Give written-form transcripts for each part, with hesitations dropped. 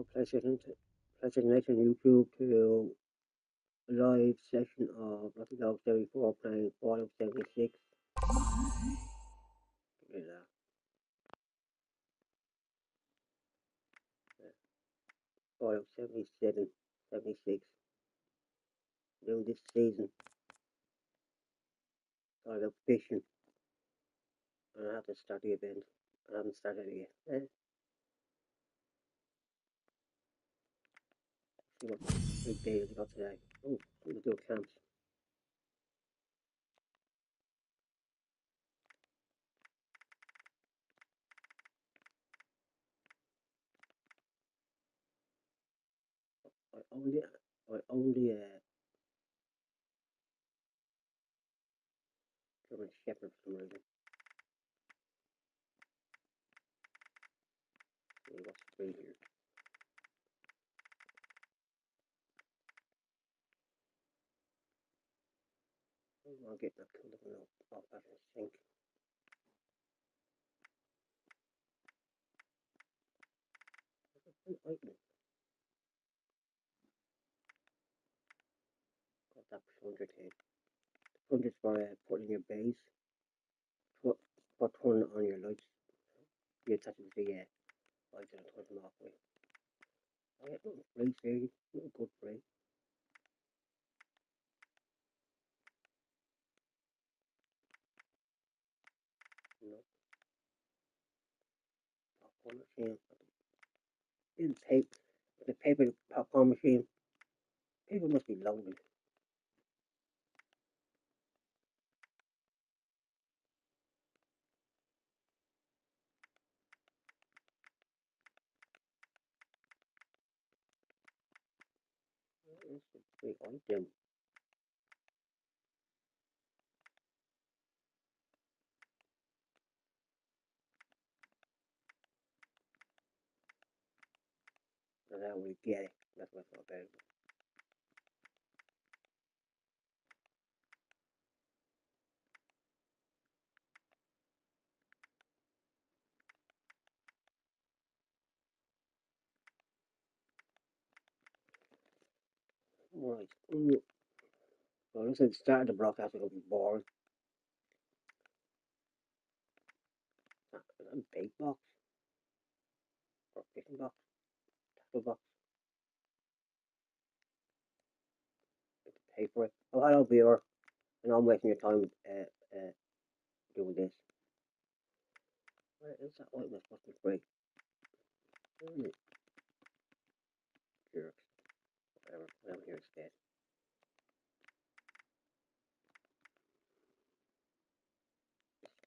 PlayStation Next on YouTube to a live session of ROTedDOG74 playing Fallout 76. Look at that. Fallout 77, 76. Doing this season. Started up fishing. And I have to start the event. I haven't started it yet. See what big day we got today. Oh, I'm gonna do a camp. I only German Shepherd for some reason. See what's free here. I'll get that kind of off back in the sink. Item. Got that plunger thing. The plunger's for putting in your base. For turning on your lights. You attach it to the lights and turn them off. I get nothing free, seriously. Nothing good free. No. Popcorn machine. In the paper popcorn machine. People must be lonely. It's a big item. And then we get it. That's what's not available. Right. So this is the start of the broadcast. It'll be boring. Is that a bait box? Or a fishing box? Tackle box? You have to pay for it. Oh, hello, viewer. And I'm wasting your time doing this. Where is that item that's supposed to be free? Where is it? Jerks. Whatever. I'm here instead.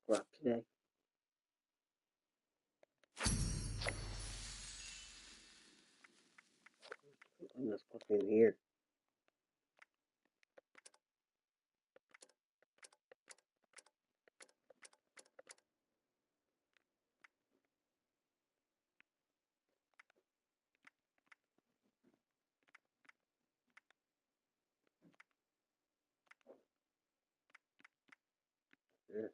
Scrap today. I'm not supposed to be in here. Yeah.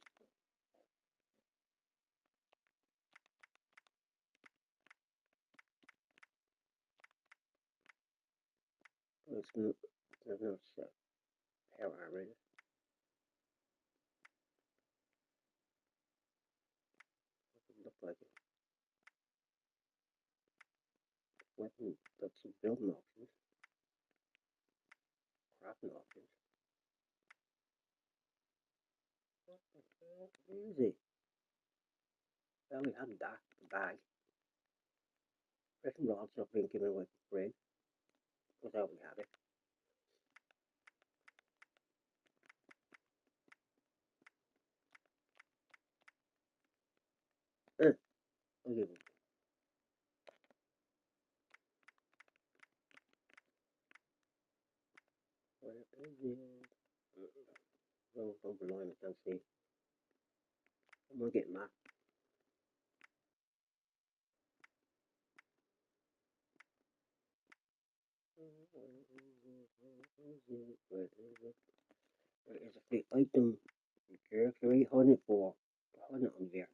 There's no power armor in it. Doesn't look like it. Weapon, got some building options. Crafting options. What the hell is it? Well, we had that bag. Pressing rod's not being given away for free. Without we have it. I'll give it. Where is it? Don't below him, I can't see. I'm gonna get mad. Where is the item? Jerks, where are you holding it for? Holding it on there.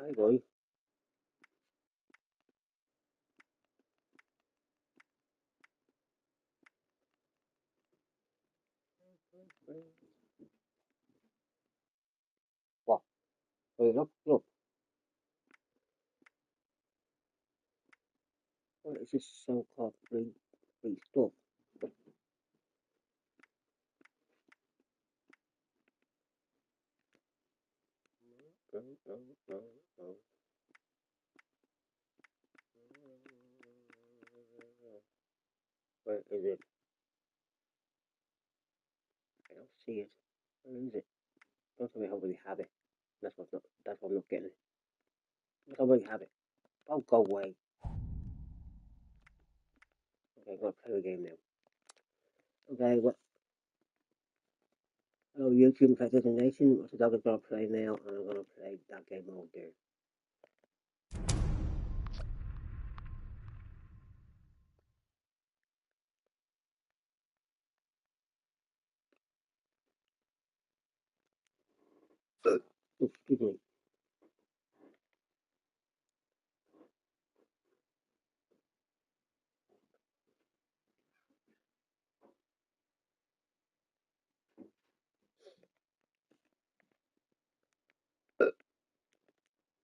Hi, boy. What? Hey, look, look. What is this so-called free stuff? No, no, no, no. Where is it? I don't see it. Where is it? Don't tell me how we have it. That's what I'm not getting. Don't tell me we have it. Don't go away. Okay, I'm gonna play the game now. Okay, well, hello YouTube and PlayStation Nation. What's the dog is gonna play now, and I'm gonna play that game over there. Excuse me.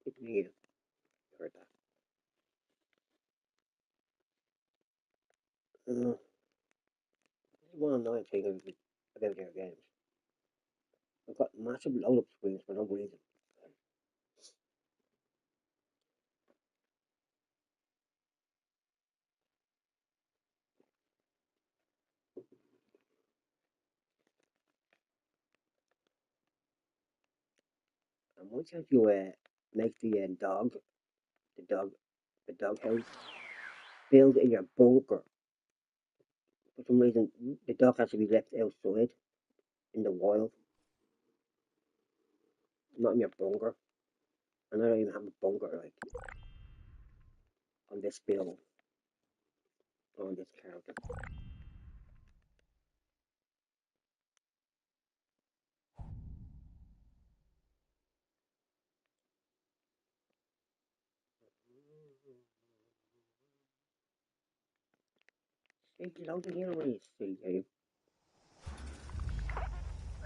It's me. You heard that. This is one annoying thing about their games. I've got massive load-up screens for no reason. And once you make the dog, the dog house, build in your bunker. For some reason, the dog has to be left outside in the wild, not in your bunker. And I don't even have a bunker like on this build or on this character. Hey, load it in already, silly game.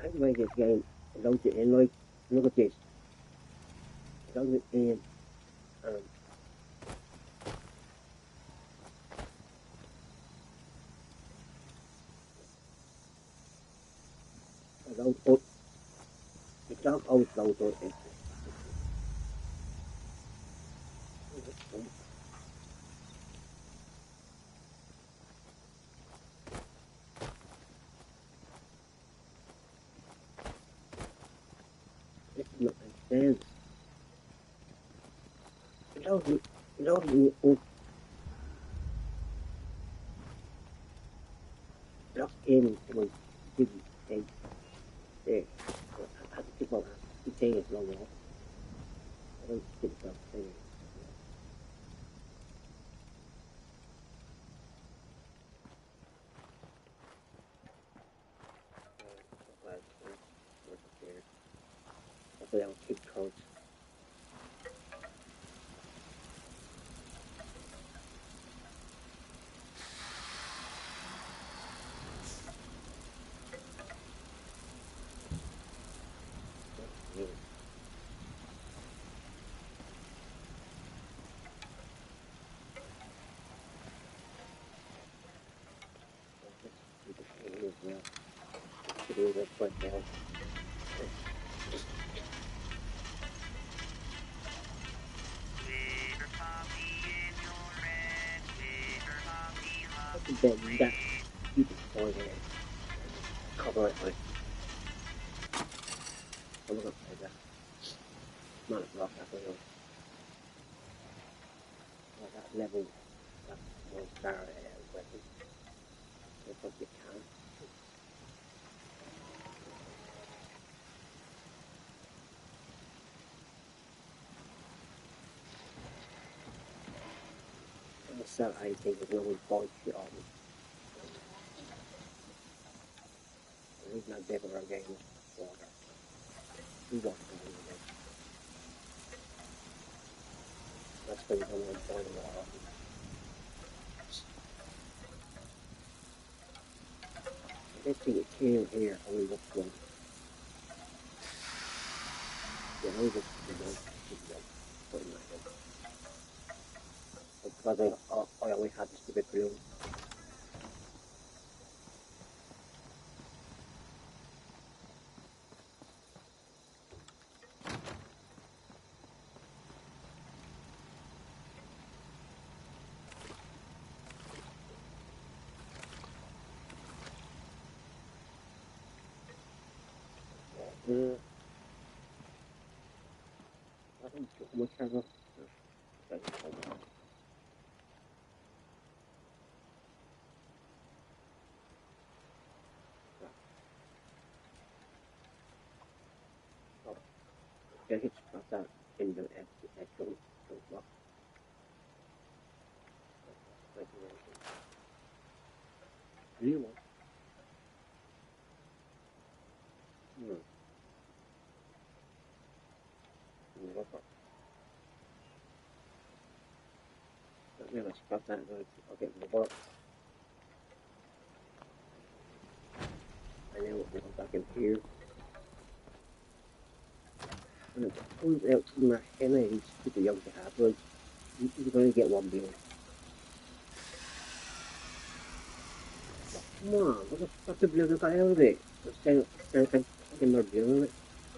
How do I this game? Load it in like, look at this. Load it in. Um, load up. The dog always loads up. It's not make sense. Load me up. Lock in my big face there. I have to keep my potato long enough. I don't skip stuff there. Hopefully I'll keep codes. Then that keep it for the cover it with. I'm not gonna play that. Not a block that way. That level, that one star weapon. So what you can. And so I think there's no one buy shit on me. The reason I did our game water. We want to win again. That's because you don't want boiling water. This thing here only looks one. Yeah, only looks one. Putting that in. Because I always had this stupid balloon. I don't do much ever. I just got that in the junk box. New one. Hmm. Yeah, let's got that. I'll get the box. And then we'll go back in here. And it comes out to my hand. He's super young to have. Like, you're going to get one bill. Come on, what the fuck the bill got out of it? Instead of taking more bill in it.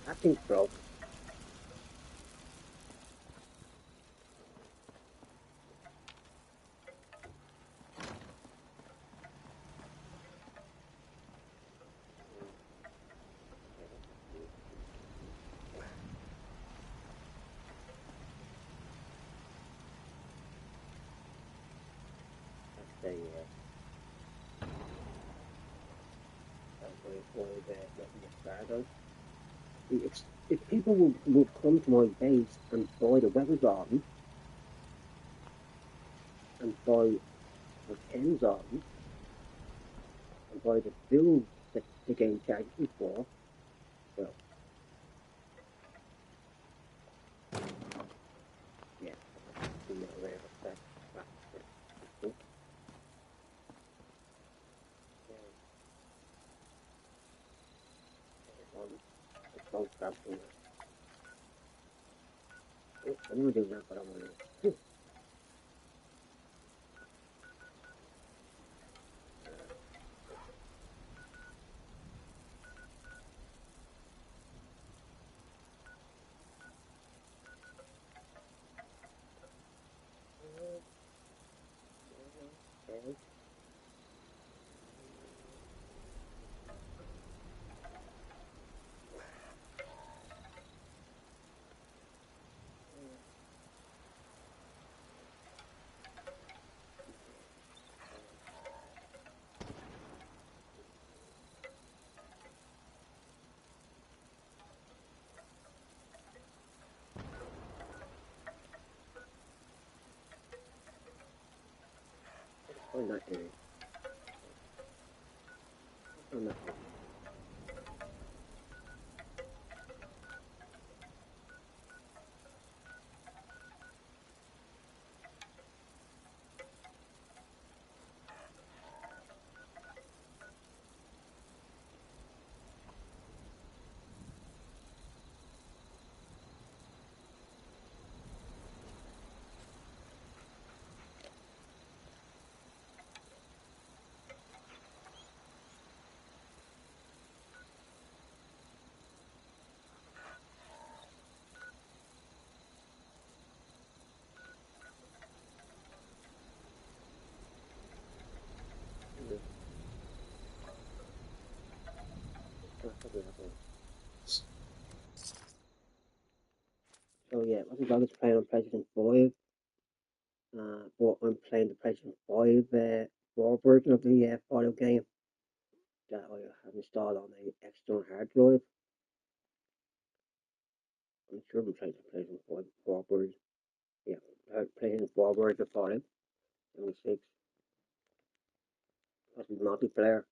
That thing's broke. That's the, if people would come to my base and buy the weather garden and buy the pens garden and buy the bills that the game charges me for, well, yeah, that's I'm gonna do that, but I'm gonna. Okay. Find that area. Find that area. So yeah, I think I was playing on PlayStation 5, but I'm playing the PlayStation 5 raw version of the photo game that I have installed on the external hard drive. I'm sure I'm playing the PlayStation 5 raw version. Yeah, PlayStation 4 version of Fallout 76. That's multiplayer,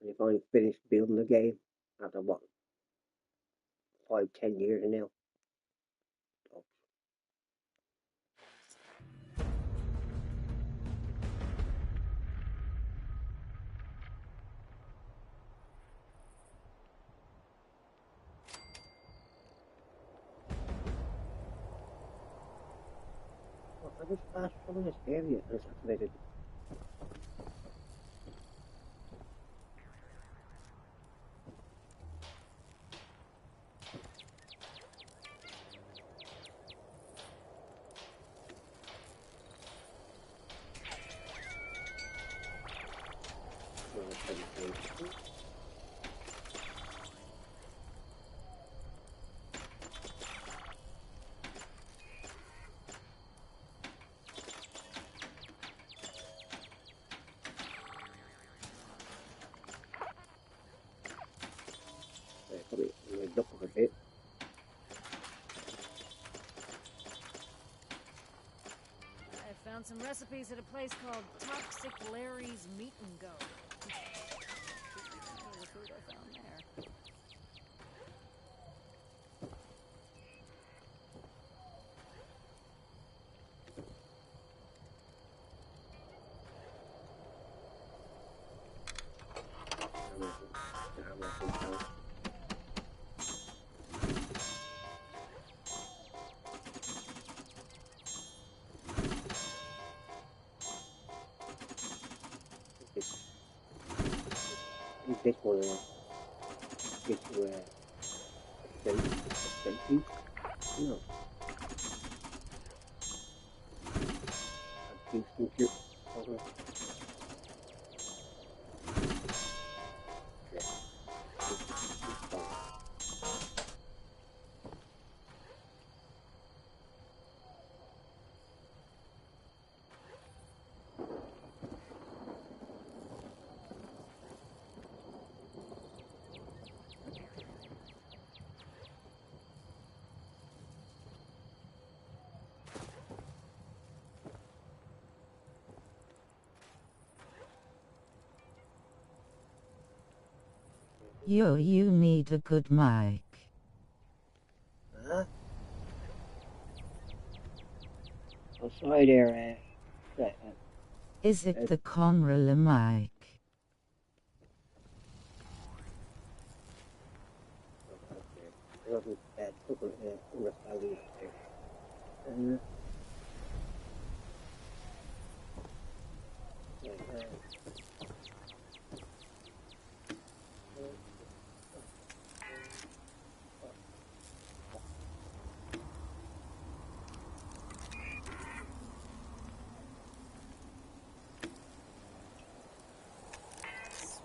and you've only finished building the game after what, 5, 10 years now. just fast from this area and it's activated. Probably look up a bit. I found some recipes at a place called Toxic Larry's Meat and Go. The food I found there. This one gives you a piece. No. A piece from your You need a good mic. Huh? Oh, sorry there, Is it the Conrola mic? It wasn't understanding there.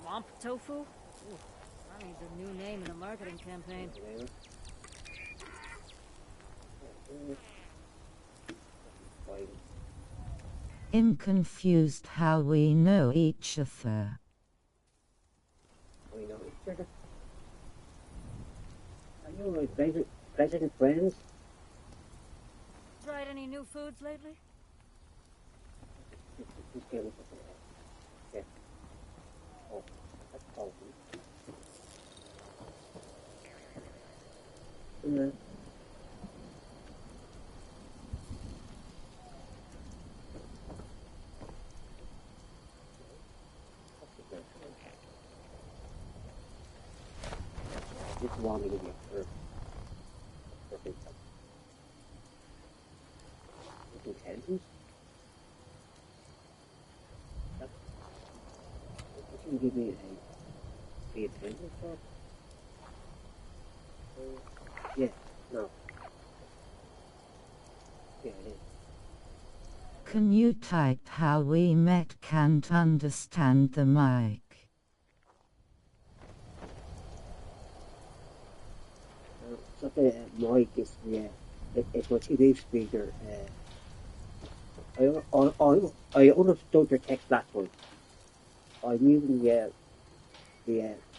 Swamp tofu? Ooh, that needs a new name in a marketing campaign. I'm confused how we know each other. We know each other. Are you my pleasant friends? Tried any new foods lately? This game is something. Yeah. Oh, that's cold. Yeah. Just want me to get hurt. Intelligence? You can give me the intelligence for? Yeah, no. Yeah, it is. Can you type how we met? Can't understand the mic. Something mic is it's my TV speaker. I understood your text last one. I'm using the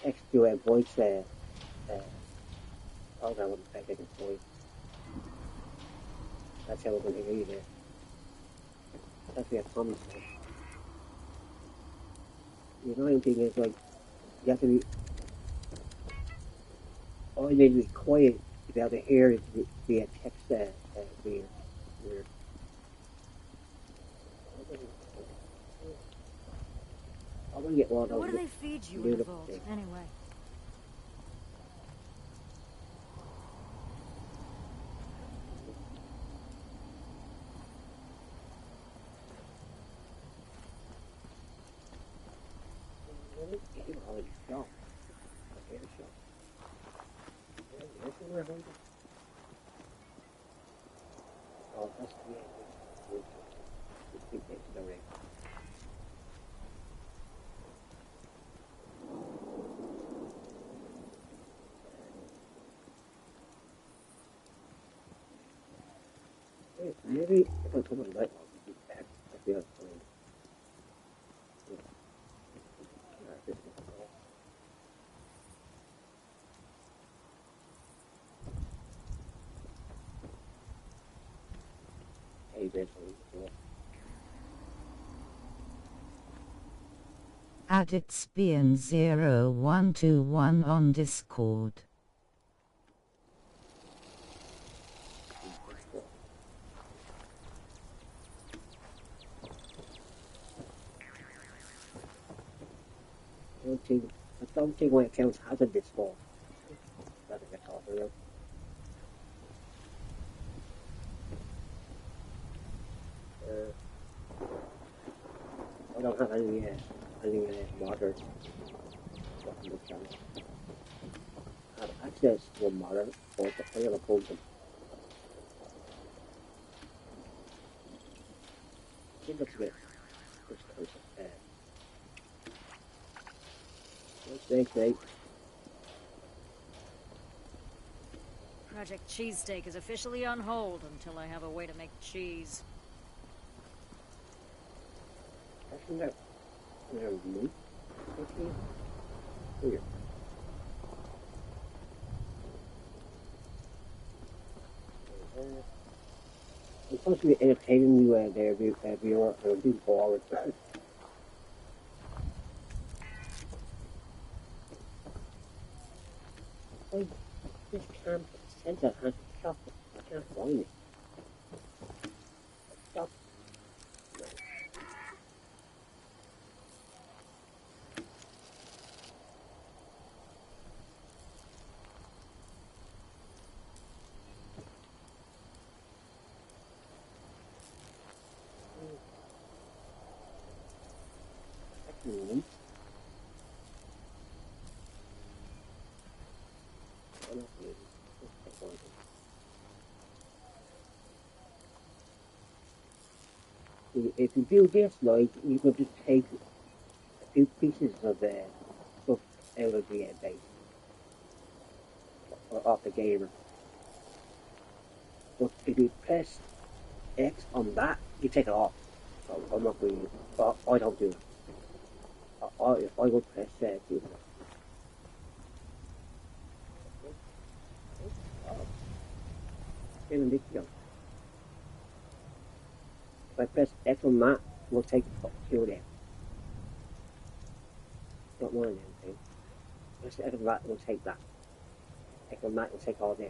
text to voice program with the second voice. That's how I'm going to hear you there. That's where Tom's from. The annoying thing is, like, you have to be. All you need to be quiet to be able to hear it via text weird. I'm going to get one of those. What do they feed you in the vault, anyway? game already shot. I hear shot. There's somewhere around it. Oh, that's the end. It's the ring. Maybe if I put my light on, it'll be better. I feel fine. Hey, there's one. Add it's being 0121 on Discord. I don't think my account has a Discord. That's a talk about. I don't have any modern stuff on the channel. I have access to a modern, but I never pulled them. I think that's a bit. Thanks. Project Cheesesteak is officially on hold until I have a way to make cheese. Actually, no. There's me. Okay. Weird. I'm supposed to be entertaining you there, viewer. I'm looking forward to it. I just can't sense that has chocolate. I can't find it. Stop. Actually, if you do this, like, you could just take a few pieces of stuff out of the base, or off the gamer. But if you press X on that, you take it off. So I'm not going to, I don't do it. I will press do that. If I press X on that, we'll take two of them. Not one of them things. Press X on that, we'll take that. X on that, we'll take all them.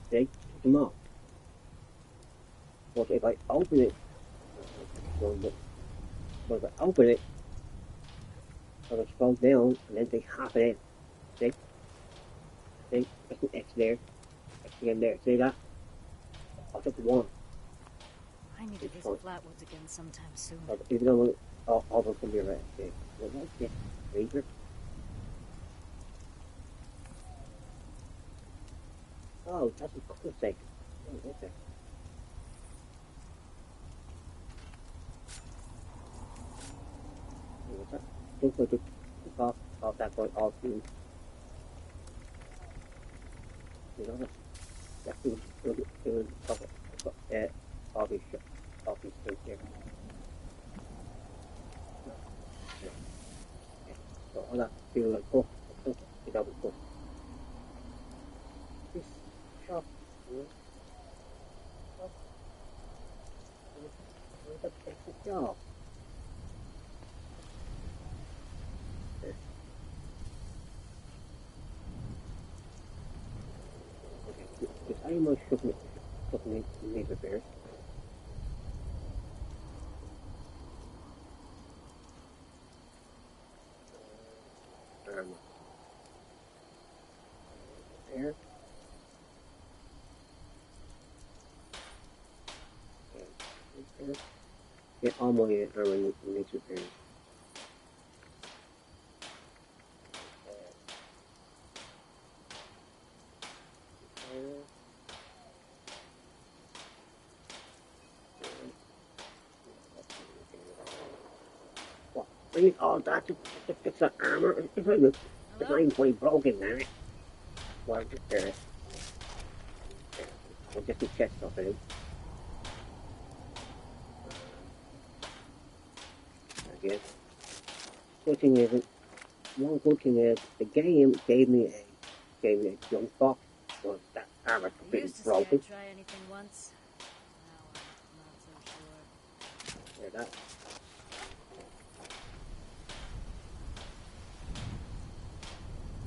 See? Take them off. But if I open it, but if I open it, I will scroll down and then take half of it. See? See? There's an X there. X again there. See that? I'll take one. I need to visit Flatwoods again sometime soon. Even though all of them can be right. Okay. Well, that's it. Razor. Oh, that's a cool thing. Oh, okay. Don't go to off that point off you. You know that's it was all these things here. So all that feel like it double cook. This shop, that takes a job. Because I am shooting laser bears. There. Okay. Get all my armor needs repairs. What? I need all that to fix that armor. It's not even fully broken now. Well, just we'll just do chest stuff in. Again. Good thing is, one good thing is, the game gave me a jump box, but that armor completely broken. Try anything once. Now I'm not so sure. Yeah, that.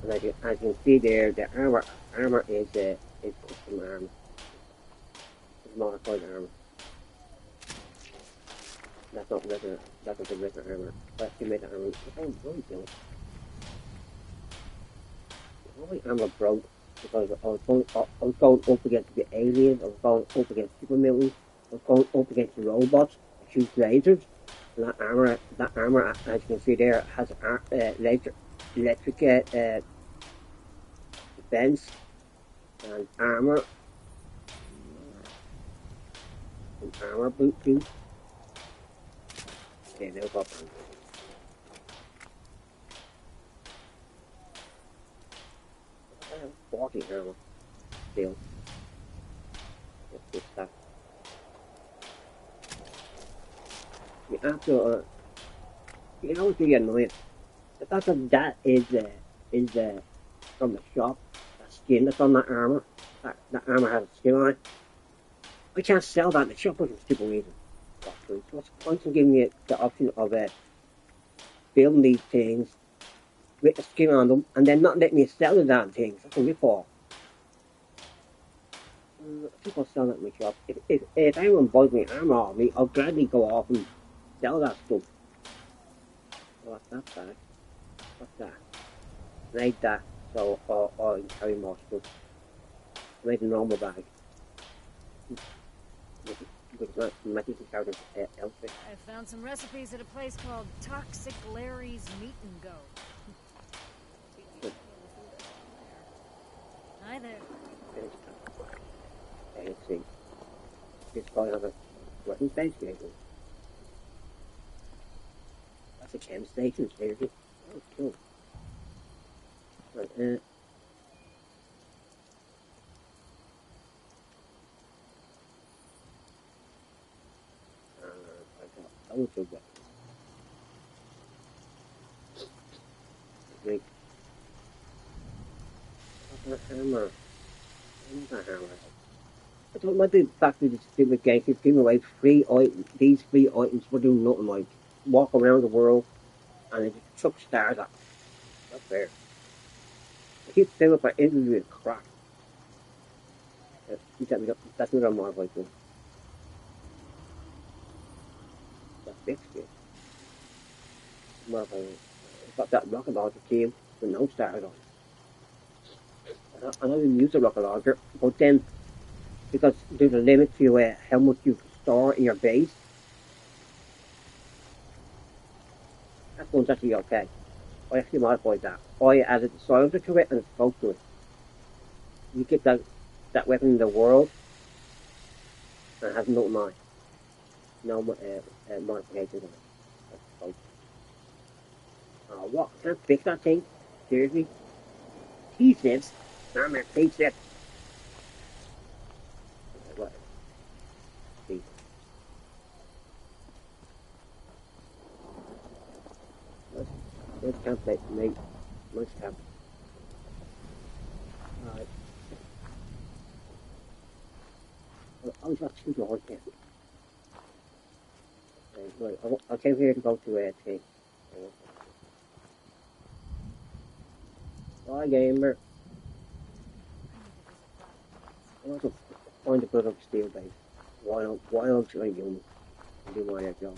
And as you can see there, the armor is custom armor. It's modified armor. That's not regular. That's not the regular armor. But you made the armor. What am I doing? My armor broke because I was going up against the aliens. I was going up against super mutants. I was going up against the robots that shoot lasers. And that armor, as you can see there, has electric defense and armor boot too. Okay, no problem. I have 40 armor still. Let's get that. You have to, you know what's really annoying? The fact that is from the shop. That skin that's on that armor. That armor has a skin on it. I can't sell that in the shop for some stupid reason. So what's the point of giving me the option of building these things with the skin on them and then not letting me sell the damn things? That's a rip-off. People sell that in my shop. If anyone buys me armor off me, I'll gladly go off and sell that stuff. What's that bag? What's that? I made that so I can carry more stuff. I made a normal bag. With my magic character outfit. I found some recipes at a place called Toxic Larry's Meat and Go. Hi there. Let's see. This guy has a weapon station. That's a chem station, seriously. Oh, cool. Right, I will do that. Wait. What's that hammer? What's that hammer? I thought it might be back to the stupid game, keep giving away free items, these free items for doing nothing like walk around the world and it just chuck stars at me. Not fair. I keep saying if I interview it crap. That's what I'm modified to. That's fixed it. Modified. I've got that rocket launcher team with no stars on it. I don't even use the rocket launcher, but then because there's a limit to how much you can store in your base. That one's actually okay. I actually modified that. I added the silencer to it and a scope to it. You get that weapon in the world and it has nothing on it. No modifications on it. That's the scope. Oh, what? I can't fix that thing? Seriously? T-Sips? Damn it, T-Sips. What? See. Let's calculate, mate. Let's calculate. Alright. I was got 2 doors here. Right, I came here to go to a thing. Bye, gamer. I want to find a bit of steel base. Wild giant human. And do my job.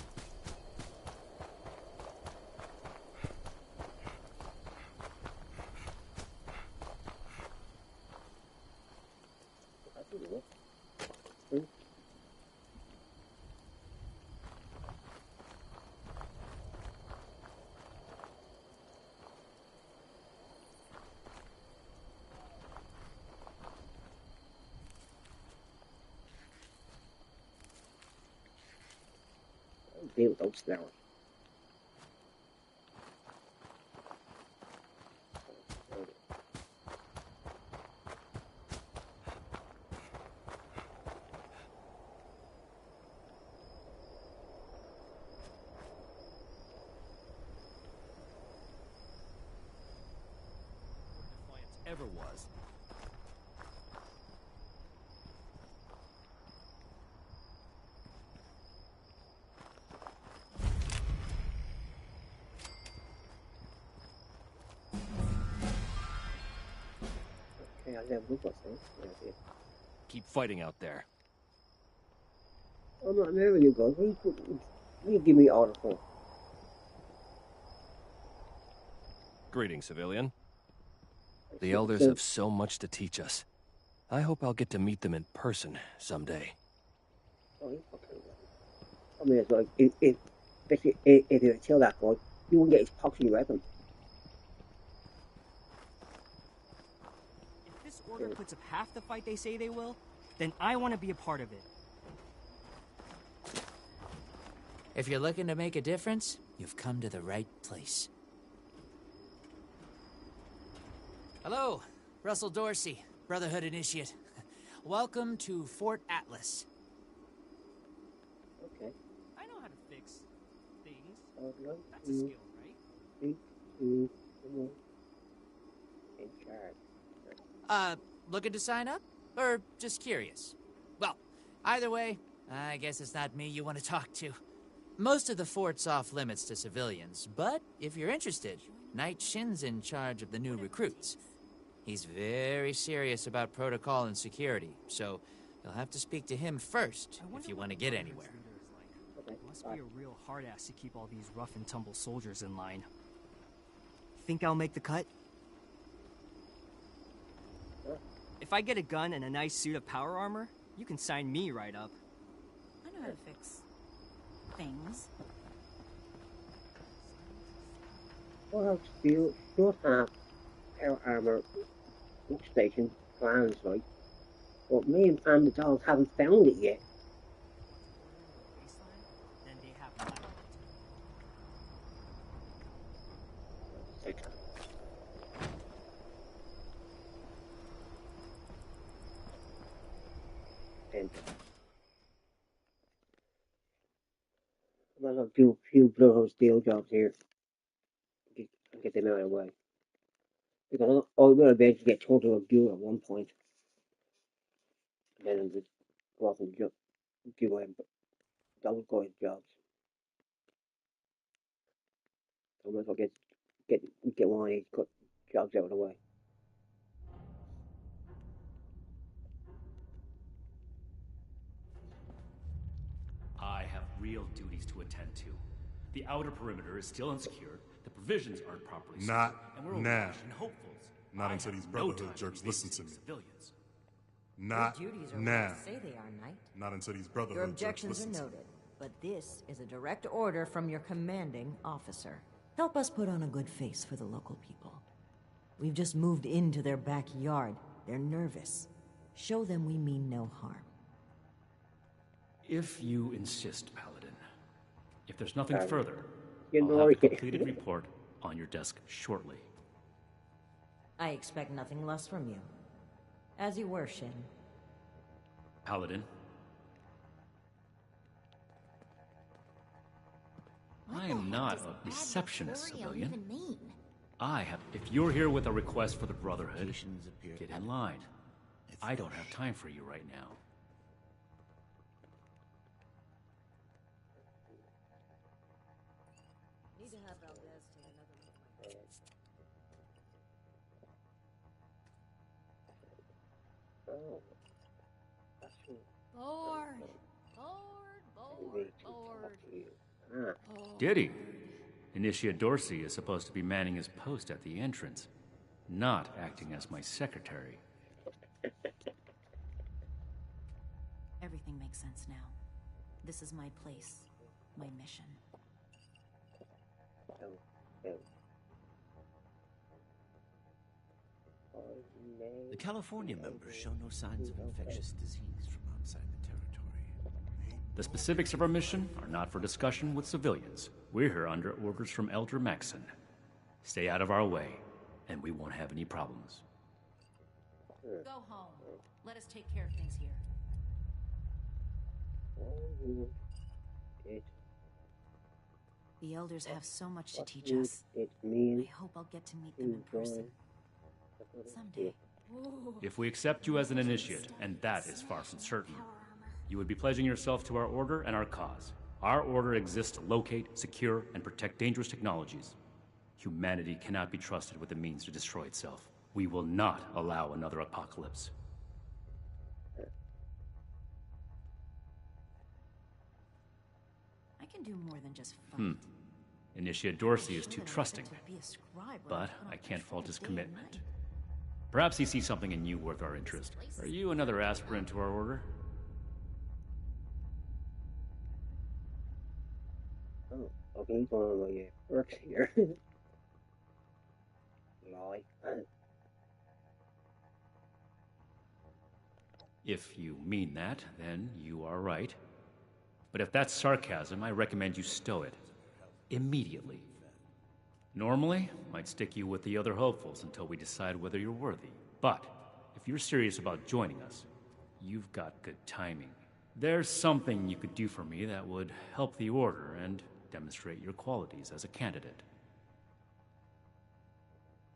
deal with those flowers. Ever was. Okay, I leveled up, I think. Yeah, I did. Keep fighting out there. I'm not nervous, you guys. What do you give me order for? Greetings, civilian. The elders have so much to teach us. I hope I'll get to meet them in person someday. Oh, you fucking right. I mean, it's like, if you kill that guy, you won't get his poxy weapon. If this order puts up half the fight they say they will, then I want to be a part of it. If you're looking to make a difference, you've come to the right place. Hello, Russell Dorsey, Brotherhood Initiate. Welcome to Fort Atlas. Okay. I know how to fix things. That's a Mm. skill, right? 3, 2, 1. In charge. Looking to sign up? Or just curious? Well, either way, I guess it's not me you want to talk to. Most of the fort's off limits to civilians, but if you're interested, Knight Shin's in charge of the new recruits. He's very serious about protocol and security, so you'll have to speak to him first if you want to get anywhere. Okay. Must be a real hard ass to keep all these rough and tumble soldiers in line. Think I'll make the cut? Sure. If I get a gun and a nice suit of power armor, you can sign me right up. I know how to fix things. Well, still have power armor workstation plans, right? But me and Fam the dog haven't found it yet. Then they have my And well, I'll do a few Blue Steel jobs here. Get them out of the way. Because I will eventually get told to a duel at one point. And then I'll just go off and give away those guys' jobs. So I might as well get one of these jobs out of the way. I have real duties to attend to. The outer perimeter is still unsecured, the provisions aren't properly Not stored, and we're now. awash in hopefuls. Not I until have these no Brotherhood time jerks be listen to babysitting me. civilians. Not Your duties are now. what they say they are, Knight. Not until these Your Brotherhood jerks objections are listen to me. noted, but this is a direct order from your commanding officer. Help us put on a good face for the local people. We've just moved into their backyard. They're nervous. Show them we mean no harm. If you insist, Paladin. If there's nothing further, You I'll know have a it. completed report on your desk shortly. I expect nothing less from you. As you were, Shin. Paladin. I am not a receptionist, civilian. If you're here with a request for the Brotherhood, get in line. I don't have time for you right now. Need to have Valdez take another look at my Oh. That's Bored. Bored. Bored. Diddy. Initiate Dorsey is supposed to be manning his post at the entrance, not acting as my secretary. Everything makes sense now. This is my place, my mission. The California members show no signs of infectious disease from outside the territory. The specifics of our mission are not for discussion with civilians. We're here under orders from Elder Maxson. Stay out of our way, and we won't have any problems. Go home. Let us take care of things here. The elders have so much to teach us. I hope I'll get to meet them in person. Someday. If we accept you as an initiate, and that is far from certain, you would be pledging yourself to our order and our cause. Our order exists to locate, secure, and protect dangerous technologies. Humanity cannot be trusted with the means to destroy itself. We will not allow another apocalypse. I can do more than just fight. Initiate Dorsey is too trusting, but I can't fault his commitment. Perhaps he sees something in you worth our interest. Are you another aspirant to our order? Oh, okay, he's going on my work here. Lie. If you mean that, then you are right. But if that's sarcasm, I recommend you stow it. Immediately. Normally, I'd stick you with the other hopefuls until we decide whether you're worthy. But, if you're serious about joining us, you've got good timing. There's something you could do for me that would help the Order and demonstrate your qualities as a candidate.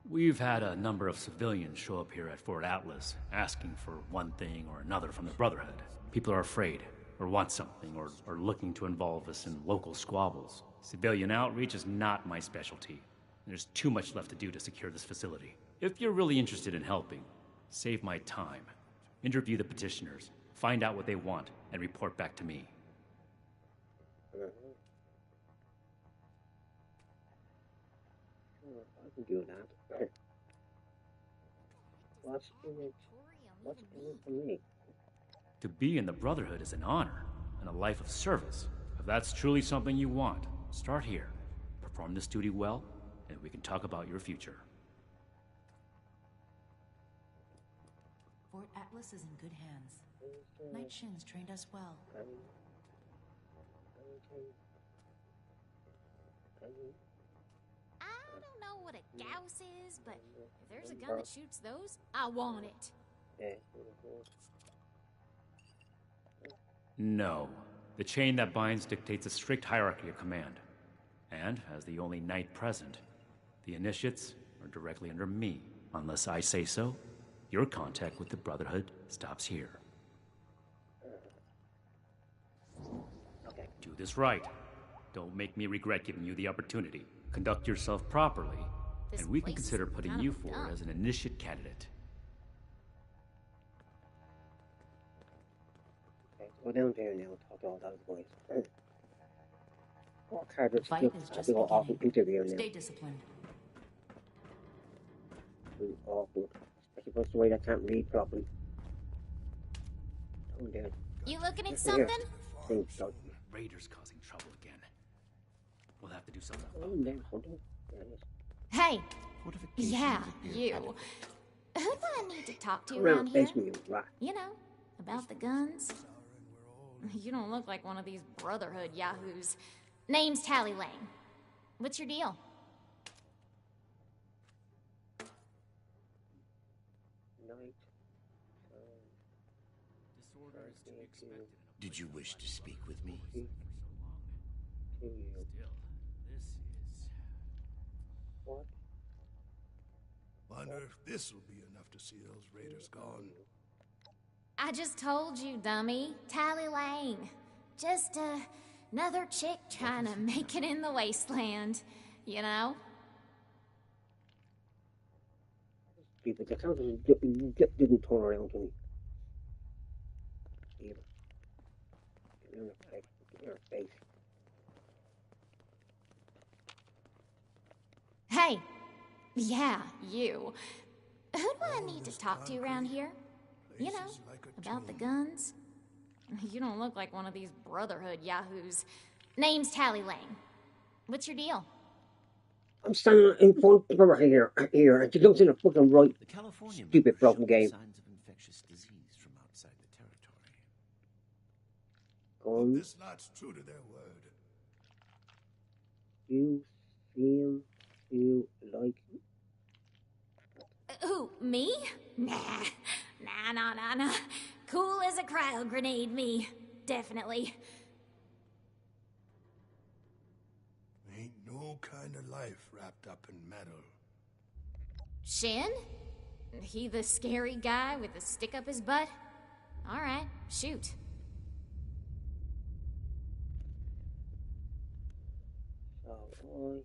We've had a number of civilians show up here at Fort Atlas, asking for one thing or another from the Brotherhood. People are afraid, or want something, or are looking to involve us in local squabbles. Civilian outreach is not my specialty. There's too much left to do to secure this facility. If you're really interested in helping, save my time. Interview the petitioners, find out what they want, and report back to me. I can do that. What's in it? What's in it for me? To be in the Brotherhood is an honor, and a life of service. If that's truly something you want, start here. Perform this duty well, and we can talk about your future. Fort Atlas is in good hands. Knight Shin's trained us well. I don't know what a Gauss is, but if there's a gun that shoots those, I want it. No. The chain that binds dictates a strict hierarchy of command. And, as the only knight present, the initiates are directly under me. Unless I say so, your contact with the Brotherhood stops here. Do this right. Don't make me regret giving you the opportunity. Conduct yourself properly, and we can consider putting you forward as an initiate candidate. Go down there now and talk to all those boys. The fight is just beginning. Stay disciplined. Awful. Especially for somebody that can't read properly. Oh, dear. You looking at something? Think so. Raiders causing trouble again. We'll have to do something. Oh, there's something. There it is. Hey. Fortifications Yeah, appear you. adequate. Who do I need to talk to Come around around, here? face me, you rat. You know, about the guns. You don't look like one of these Brotherhood yahoos. Name's Tally Lane. What's your deal? Night. Disorder is to be expected. Did you wish to speak with me? To you. Still, this is... What? Wonder if this will be enough to see those raiders gone. I just told you, dummy. Tally Lane. Just another chick trying to make it in the wasteland. You know? People, the council didn't turn around to me. Either. Get in her face. Get in her face. Hey. Yeah, you. Who do I need to talk to around here? You know, about the guns. You don't look like one of these Brotherhood yahoos. Name's Tally Lane. What's your deal? I'm standing in front of her here, and she looks in a fucking right. The California Stupid broken game. signs of infectious disease from outside the territory. guns. This lot's true to their word. You seem to like Who, me? Nah. Nah. Cool as a cryo grenade, me. Definitely. Ain't no kind of life wrapped up in metal. Shin? He the scary guy with the stick up his butt? Alright, shoot. so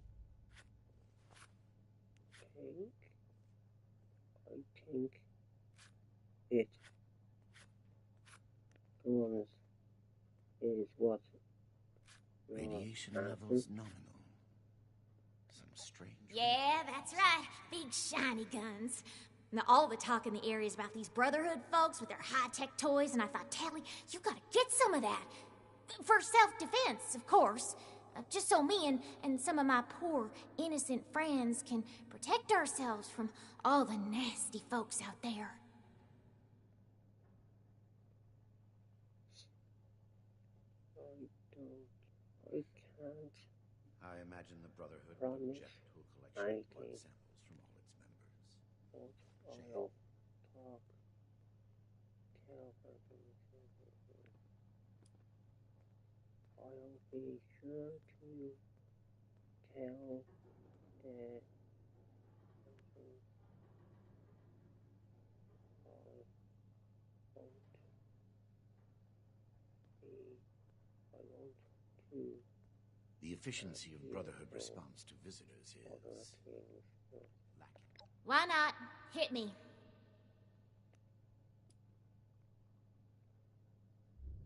I think it guns is what Radiation levels nominal. Some strange. Yeah, that's right. Big shiny guns. Now, all the talk in the area is about these Brotherhood folks with their high-tech toys, and I thought, Tally, you gotta get some of that. For self-defense, of course. Just so me and some of my poor, innocent friends can protect ourselves from all the nasty folks out there. I can't I imagine the Brotherhood promise would object to a collection of blood anything. samples from all its members. But I'll talk carefully. I'll be sure to tell the I want to The efficiency of Brotherhood response to visitors is lacking. Why not? Hit me.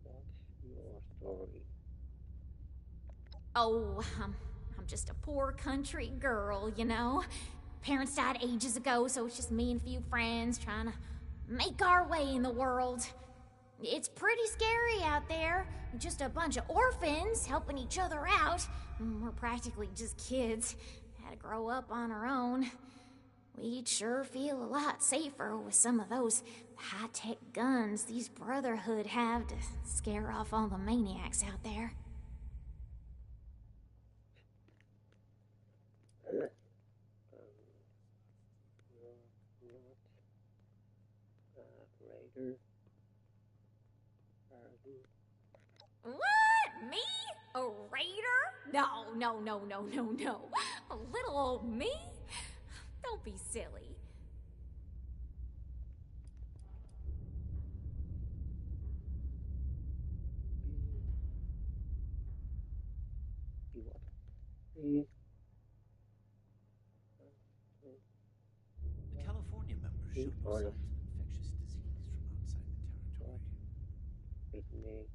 What's your story? Oh, I'm just a poor country girl, you know? Parents died ages ago, so it's just me and a few friends trying to make our way in the world. It's pretty scary out there. Just a bunch of orphans helping each other out. We're practically just kids. Had to grow up on our own. We'd sure feel a lot safer with some of those high-tech guns these Brotherhood have to scare off all the maniacs out there. Raider. What? Me? A raider? No. A little old me? Don't be silly. Be what? Be The California members Be showed no honest. signs of infectious disease from outside the territory. with me.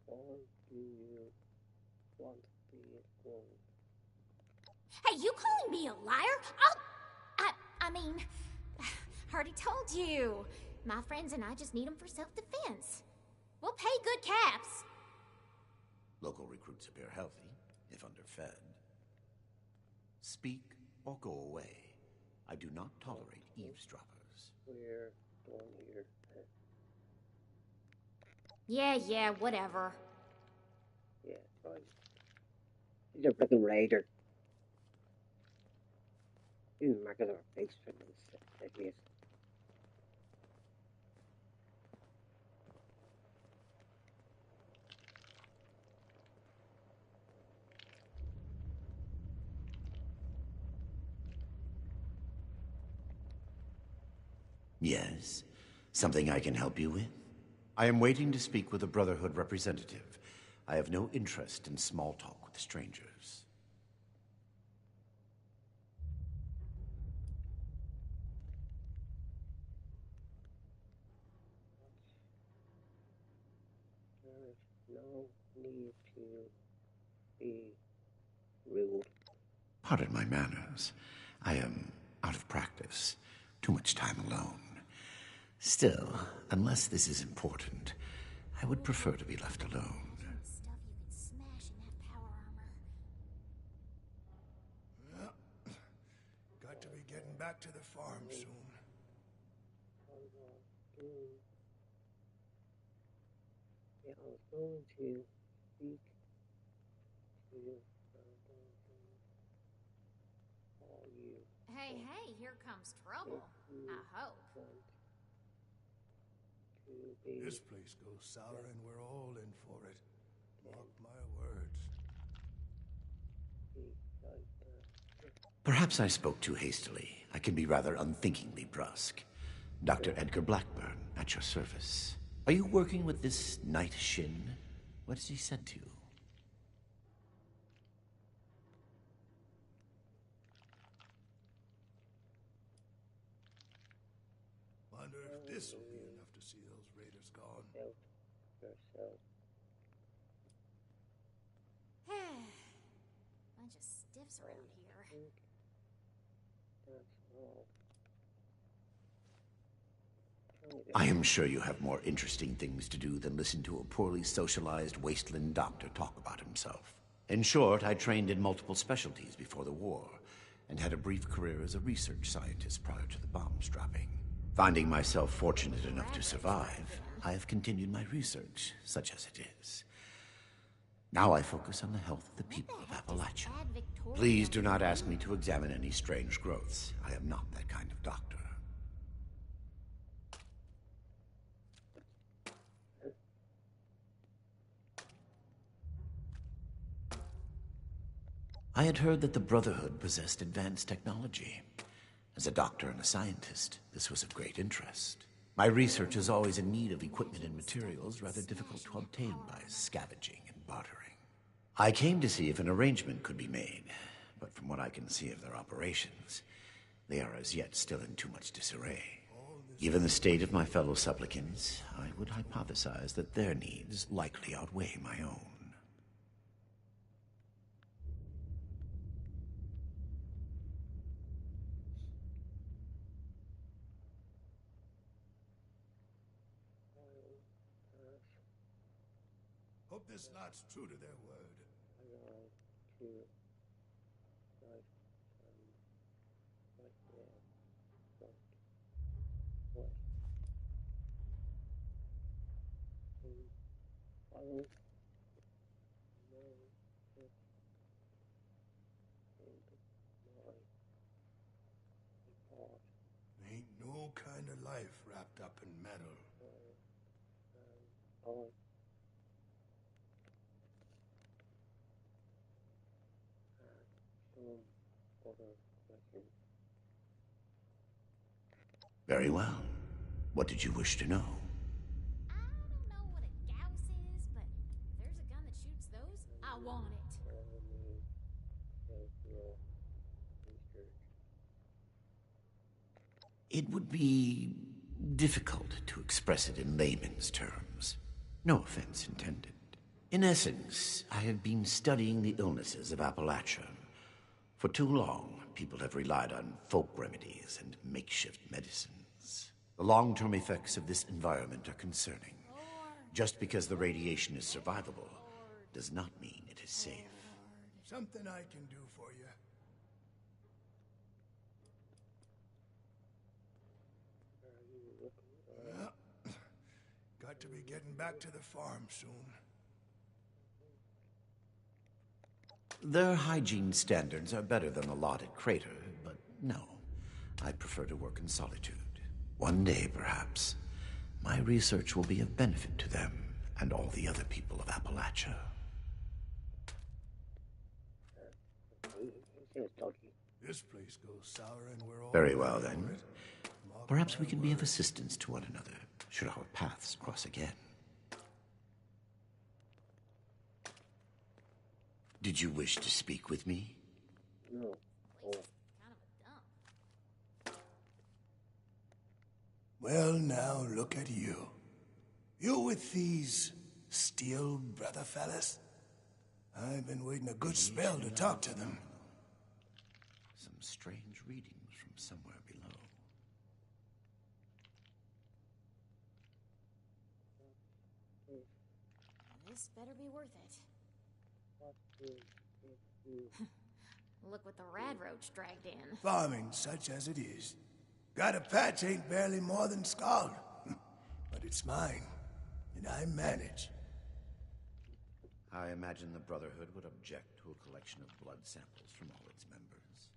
All do you want to be one? Hey, you calling me a liar? I mean, I already told you. My friends and I just need them for self-defense. We'll pay good caps. Local recruits appear healthy, if underfed. Speak or go away. I do not tolerate eavesdroppers. We're going here. Yeah, whatever. Yeah, right. He's a freaking raider. You mark it on our face for this idiots. Yes? Something I can help you with? I am waiting to speak with a Brotherhood representative. I have no interest in small talk with strangers. There's no need to be rude. Pardon my manners. I am out of practice. Too much time alone. Still, unless this is important, I would prefer to be left alone. Stuff you can smash in that power armor. Got to be getting back to the farm soon. Yeah, I was going to speak to all you. Hey, hey, here comes trouble. I hope. This place goes sour and we're all in for it. Mark my words. Perhaps I spoke too hastily. I can be rather unthinkingly brusque. Dr. Edgar Blackburn, at your service. Are you working with this Night Shin? What has he said to you? Wonder if this will be enough to see those raiders gone. Bunch of stiffs around here. I am sure you have more interesting things to do than listen to a poorly socialized wasteland doctor talk about himself. In short, I trained in multiple specialties before the war, and had a brief career as a research scientist prior to the bombs dropping. Finding myself fortunate enough to survive, I have continued my research, such as it is. Now I focus on the health of the people of Appalachia. Please do not ask me to examine any strange growths. I am not that kind of doctor. I had heard that the Brotherhood possessed advanced technology. As a doctor and a scientist, this was of great interest. My research is always in need of equipment and materials rather difficult to obtain by scavenging and bartering. I came to see if an arrangement could be made, but from what I can see of their operations, they are as yet still in too much disarray. Given the state of my fellow supplicants, I would hypothesize that their needs likely outweigh my own. Hope this lot's true to their word. Ain't no kind of life wrapped up in metal. Very well. What did you wish to know? I don't know what a Gauss is, but if there's a gun that shoots those, I want it. It would be difficult to express it in layman's terms. No offense intended. In essence, I have been studying the illnesses of Appalachia. For too long, people have relied on folk remedies and makeshift medicines. The long-term effects of this environment are concerning. Just because the radiation is survivable does not mean it is safe. Something I can do for you. Well, got to be getting back to the farm soon. Their hygiene standards are better than the lot at Crater, but no. I prefer to work in solitude. One day, perhaps, my research will be of benefit to them and all the other people of Appalachia. This place goes sour and we're all... Very well, then. Perhaps we can be of assistance to one another, should our paths cross again. Did you wish to speak with me? No. Well, now look at you. You with these steel brother fellas? I've been waiting a good spell to talk to them. Some strange readings from somewhere below. This better be worth it. Look what the rad roach dragged in. Farming such as it is. Got a patch ain't barely more than scald. but it's mine, and I manage. I imagine the Brotherhood would object to a collection of blood samples from all its members.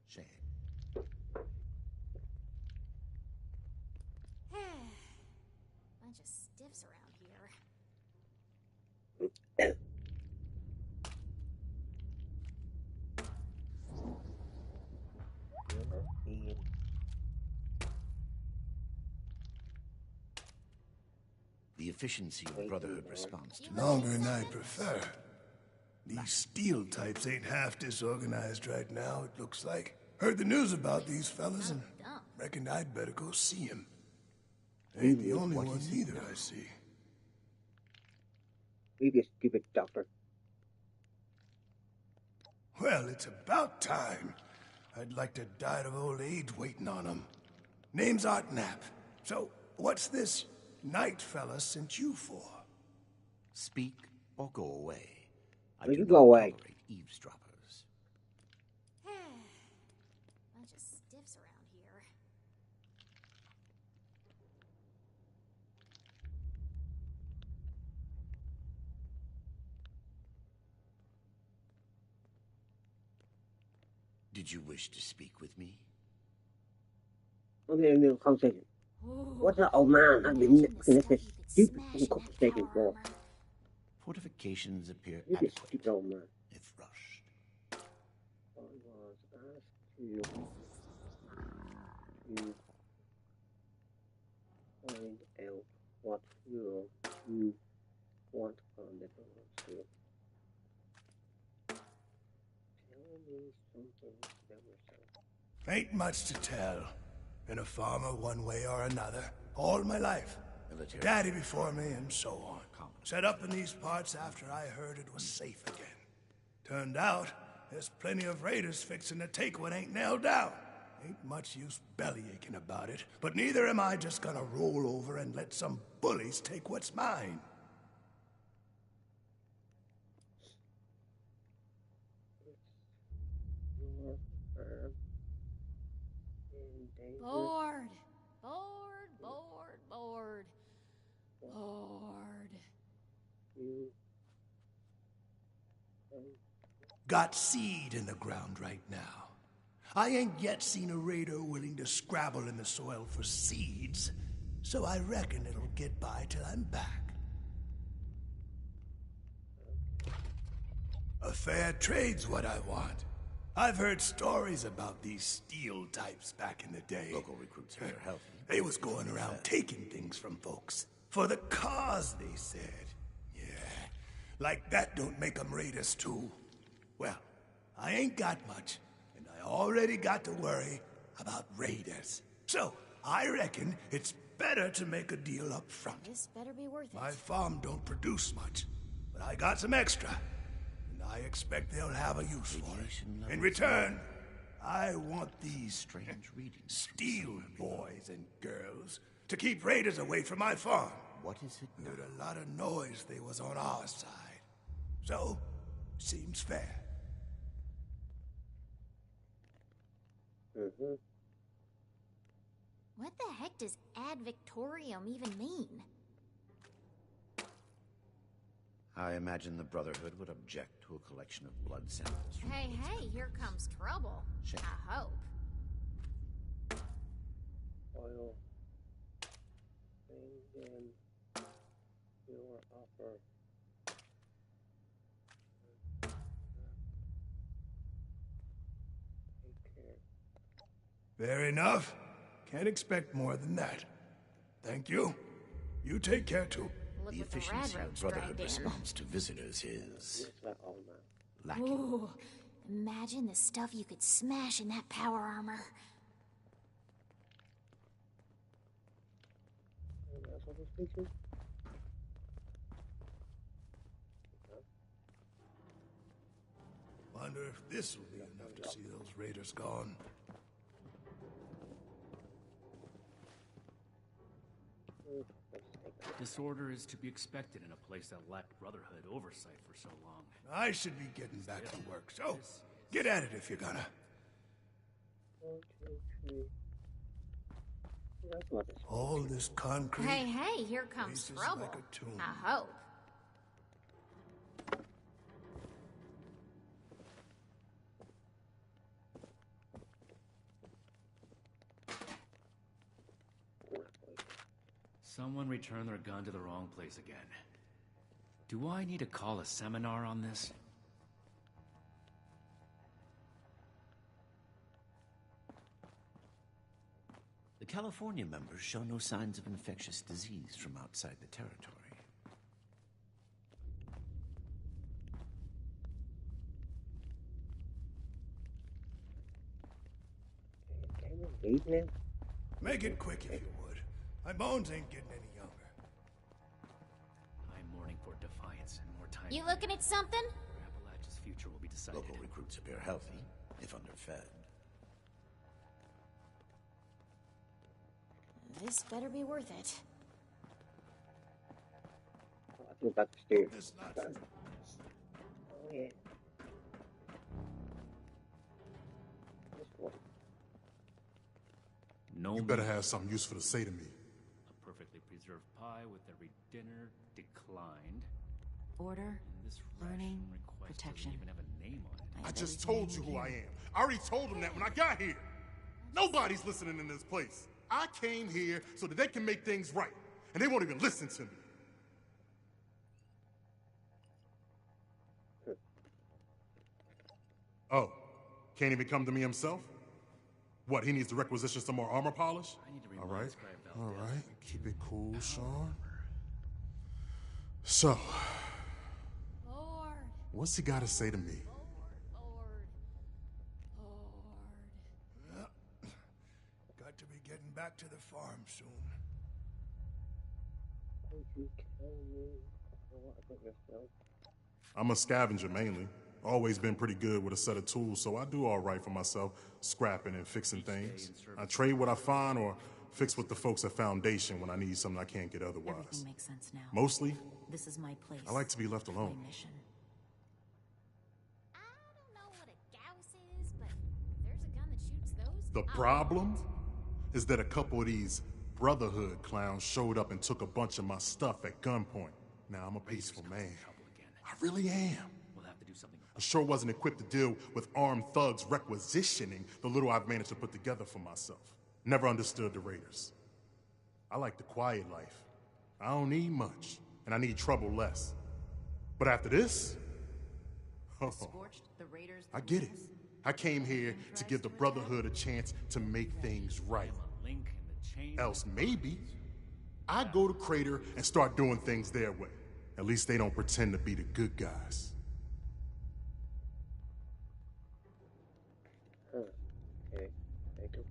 Shame. Bunch of stiffs around here. The efficiency of Brotherhood response to Longer than I prefer. These steel types ain't half disorganized right now, it looks like. Heard the news about these fellas and reckoned I'd better go see him. Ain't the only one either, I see. You stupid doctor. Well, it's about time. I'd like to die of old age waiting on him. Name's Art Knapp. So, what's this night fella sent you for? Speak or go away. I Will do you not go away? tolerate eavesdroppers. Bunch of stiffs around here. Did you wish to speak with me? Okay, no conversation. What's that old man? I've been looking at this stupid fucking conversation for. Fortifications appear You adequate stupid old man. if rushed. I was asked to find out what you want from the Brotherhood. Tell me something about yourself. Ain't much to tell. Been a farmer one way or another, all my life. Military. Daddy before me and so on. Set up in these parts after I heard it was safe again. Turned out, there's plenty of raiders fixing to take what ain't nailed down. Ain't much use bellyaching about it, but neither am I just gonna roll over and let some bullies take what's mine. Bored. Bored, bored, bored. Bored. Got seed in the ground right now. I ain't yet seen a raider willing to scrabble in the soil for seeds, so I reckon it'll get by till I'm back. A fair trade's what I want. I've heard stories about these steel types back in the day. Local recruits here are healthy. They was going around taking things from folks. For the cause, they said. Yeah, like that don't make them raiders too. Well, I ain't got much, and I already got to worry about raiders. So, I reckon it's better to make a deal up front. This better be worth it. My farm don't produce much, but I got some extra. And I expect they'll have a use for it. In return, I want these Strange readings. steel boys and girls to keep raiders away from my farm. What is it now? Heard a lot of noise they was on our side. So, seems fair. What the heck does ad victorium even mean? I imagine the Brotherhood would object to a collection of blood samples from Hey, hey, here comes trouble. Shame. I hope. Oil. Bring in your offer. Take care. Fair enough. Can't expect more than that. Thank you. You take care too. Look The what the efficiency rad of roach Brotherhood dragged in. response to visitors is What's that old man? lacking. Ooh, imagine the stuff you could smash in that power armor. That's what we're speaking. Wonder if this will be enough to see those raiders gone. Disorder is to be expected in a place that lacked Brotherhood oversight for so long. I should be getting back to work, so get at it if you're gonna. 1, 2, 3. That's what this All this concrete. Hey, here comes faces trouble. like a tomb. I hope. Someone returned their gun to the wrong place again. Do I need to call a seminar on this? The California members show no signs of infectious disease from outside the territory. Can you leave now? Make it quick if you would. My bones ain't getting any younger. I'm mourning for defiance and more time. You looking at something? Where Appalachia's future will be decided. Local recruits appear healthy, if underfed. This better be worth it. I think that's the stairs. This not Oh, yeah. This one. No. You better have something useful to say to me. A perfectly preserved pie with every dinner declined. Order, And this learning, ration request protection. doesn't even have a name on it. I have just everything told you need who I here. am. I already told them that when I got here. Nobody's listening in this place. I came here so that they can make things right. And they won't even listen to me. Oh, can't even come to me himself? What, he needs to requisition some more armor polish? I need to All remind right, Scribe all Valdez. right. Keep it cool, Sean. So, Lord, what's he got to say to me? Lord. got to be getting back to the farm soon. Won't you tell me more about yourself? I'm a scavenger mainly. Always been pretty good with a set of tools, so I do all right for myself, scrapping and fixing things. I trade what I find or fix with the folks at Foundation when I need something I can't get otherwise. Everything makes sense now. Mostly, This is my place. I like to be left alone. My mission. I don't know what a Gauss is, but if there's a gun that shoots those. The problem is that a couple of these Brotherhood clowns showed up and took a bunch of my stuff at gunpoint. Now I'm a peaceful man. I really am. We'll have to do something. I sure wasn't equipped to deal with armed thugs requisitioning the little I've managed to put together for myself. Never understood the Raiders. I like the quiet life. I don't need much, and I need trouble less. But after this, Scorched, the Raiders. I get it. I came here to give the Brotherhood a chance to make things right. A link in the chain. Else maybe I'd go to Crater and start doing things their way. At least they don't pretend to be the good guys. Okay. Thank you.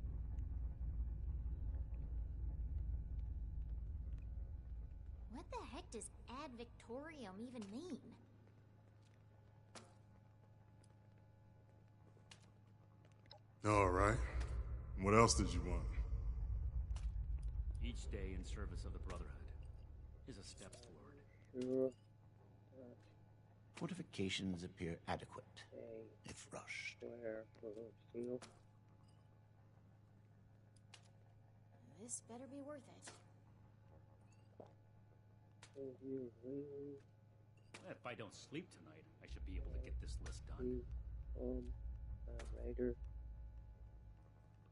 What the heck does ad victorium even mean? All right. What else did you want? Each day in service of the Brotherhood is a step forward. Sure. Fortifications appear adequate, A if rushed. square full of steel. This better be worth it. If you really If I don't sleep tonight, I should be able to get this list done. on a Raider.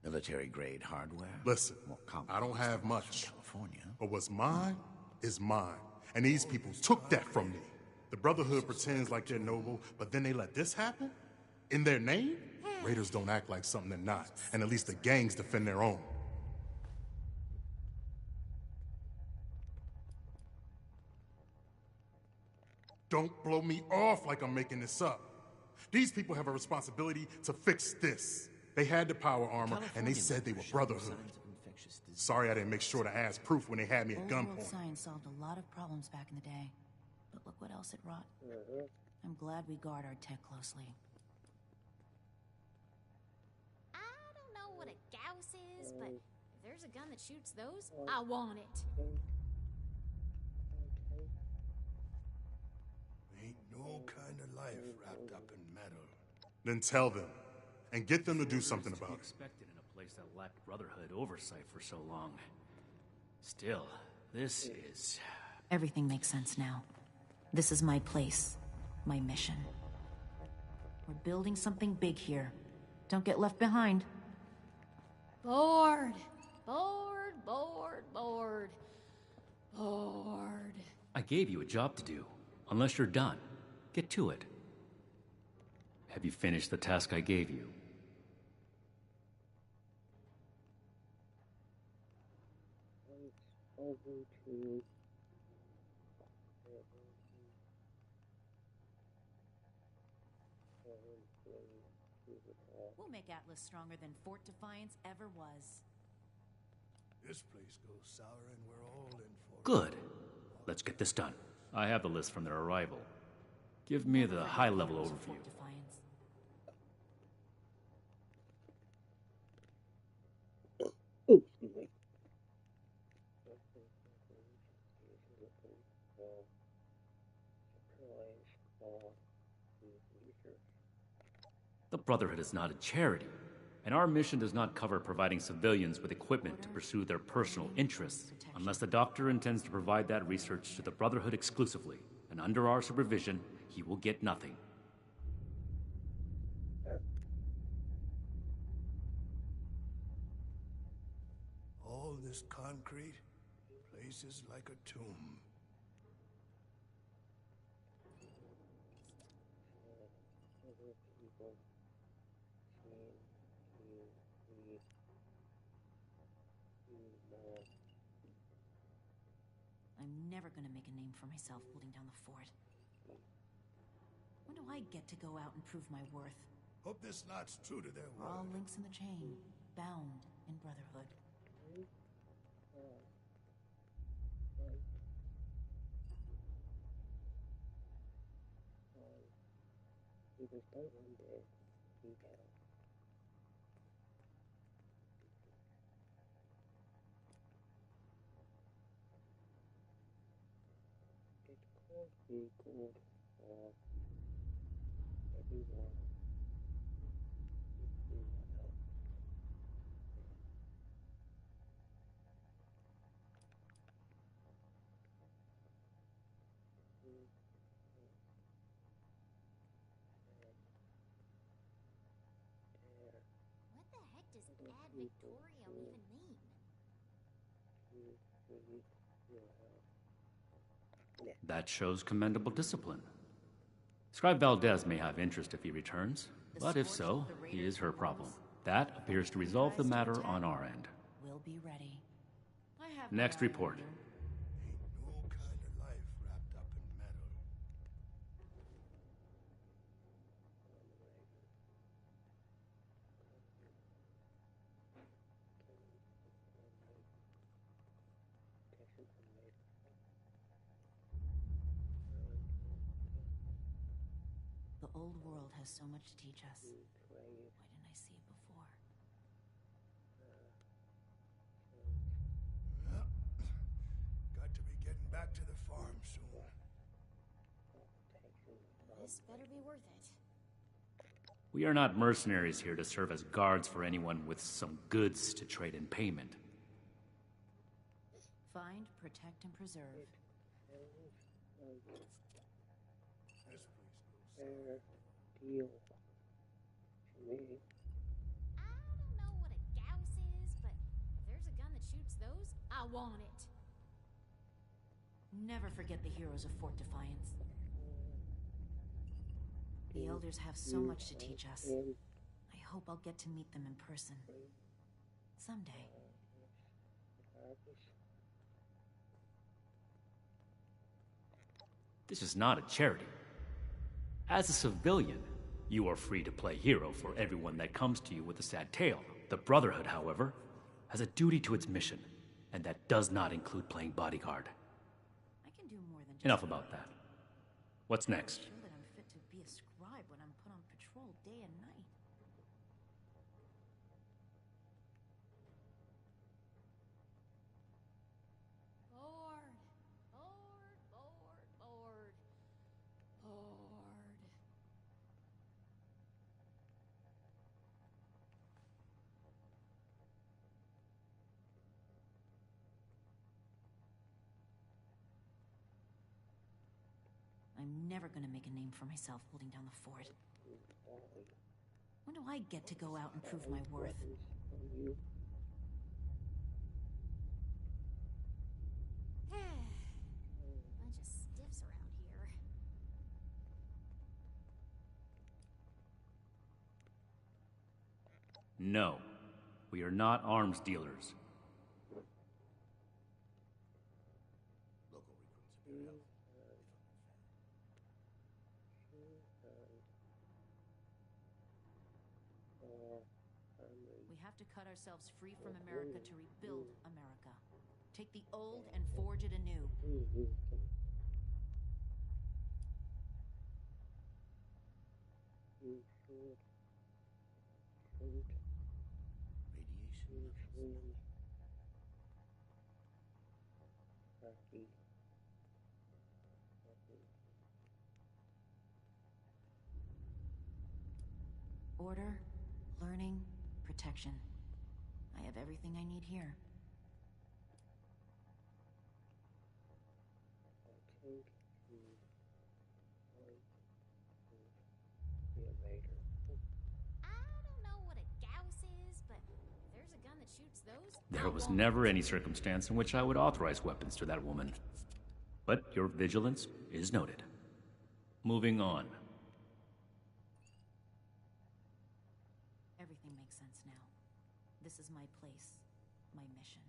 Military-grade hardware. Listen, More I don't have much. from California. But what's mine is mine. And these people took that from me. The Brotherhood pretends like they're noble, but then they let this happen? In their name? Raiders don't act like something they're not. And at least the gangs defend their own. Don't blow me off like I'm making this up. These people have a responsibility to fix this. They had the power armor, and they said they were Brotherhood. Sorry I didn't make sure to ask proof when they had me at Old world gunpoint. science solved a lot of problems back in the day. But look what else it wrought. I'm glad we guard our tech closely. I don't know what a Gauss is, but if there's a gun that shoots those, I want it. Ain't no kind of life wrapped up in metal. Then tell them, and get them to do something about it. Expected in a place place that lacked Brotherhood oversight for so long. Still, this is... Everything makes sense now. This is my place. My mission. We're building something big here. Don't get left behind. Bored. Bored, bored, bored. Bored. I gave you a job to do. Unless you're done, get to it. Have you finished the task I gave you? Over to... We'll make Atlas stronger than Fort Defiance ever was. This place goes sour and we're all in for it. Good. Let's get this done. I have the list from their arrival. Give me the high-level overview. Fort Defiance. Oh, excuse me. The Brotherhood is not a charity, and our mission does not cover providing civilians with equipment to pursue their personal interests, unless the Doctor intends to provide that research to the Brotherhood exclusively, and under our supervision, he will get nothing. All this concrete, place is like a tomb. I'm never gonna make a name for myself holding down the fort. When do I get to go out and prove my worth? Hope this knot's true to their We're word. all links in the chain, bound in brotherhood. Be good for everyone. What the heck does ad Victorium even mean? That shows commendable discipline. Scribe Valdez may have interest if he returns, but if so, he is her problem. That appears to resolve the matter on our end. We'll be ready. Next report. Ain't no kind of life wrapped up in metal. The old world has so much to teach us. Why didn't I see it before? Got to be getting back to the farm soon. This better be worth it. We are not mercenaries here to serve as guards for anyone with some goods to trade in payment. Find, protect, and preserve. Fair deal to me. I don't know what a Gauss is, but if there's a gun that shoots those, I want it. Never forget the heroes of Fort Defiance. The elders have so much to teach us. I hope I'll get to meet them in person. Someday. This is not a charity. As a civilian, you are free to play hero for everyone that comes to you with a sad tale. The Brotherhood, however, has a duty to its mission, and that does not include playing bodyguard. I can do more than just... Enough about that. What's next? I'm sure that I'm fit to be a scribe when I'm put on patrol day and night. Bored. Bored, bored, bored. Bored. I'm never gonna make a name for myself holding down the fort. When do I get to go out and prove my worth? Bunch of stiffs around here. No, we are not arms dealers. We have to cut ourselves free from America to rebuild America. Take the old and forge it anew. Order, learning, protection. I have everything I need here. I don't know what a Gauss is, but if there's a gun that shoots those, There was never any circumstance in which I would authorize weapons to that woman. But your vigilance is noted. Moving on. Everything makes sense now. This is my place, my mission.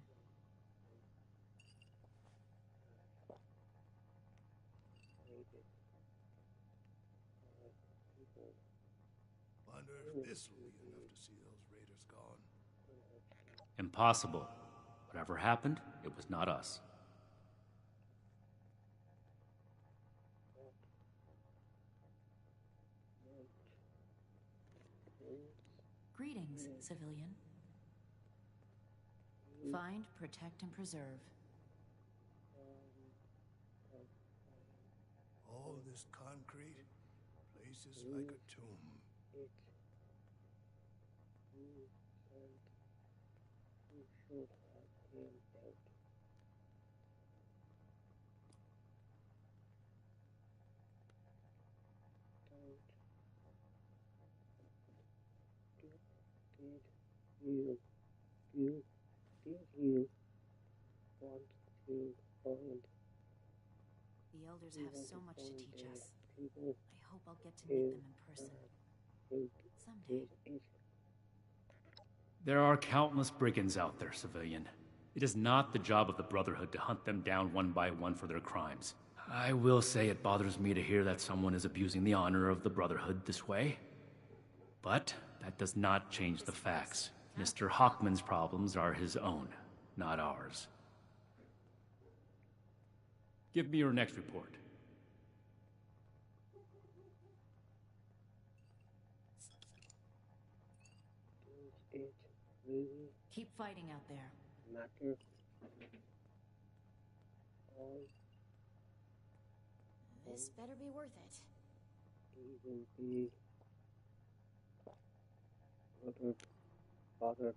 Wonder if this will be enough to see those raiders gone. Impossible. Whatever happened, it was not us. Greetings, civilian. Find, protect, and preserve. All this concrete, places like a tomb. You want to find The elders have so much to teach us. people I hope I'll get to meet them in person. Someday. There are countless brigands out there, civilian. It is not the job of the Brotherhood to hunt them down one by one for their crimes. I will say it bothers me to hear that someone is abusing the honor of the Brotherhood this way. But that does not change the facts. Mr. Hockman's problems are his own, not ours. Give me your next report. it really Keep fighting out there. matter all This better be worth it. even be bothered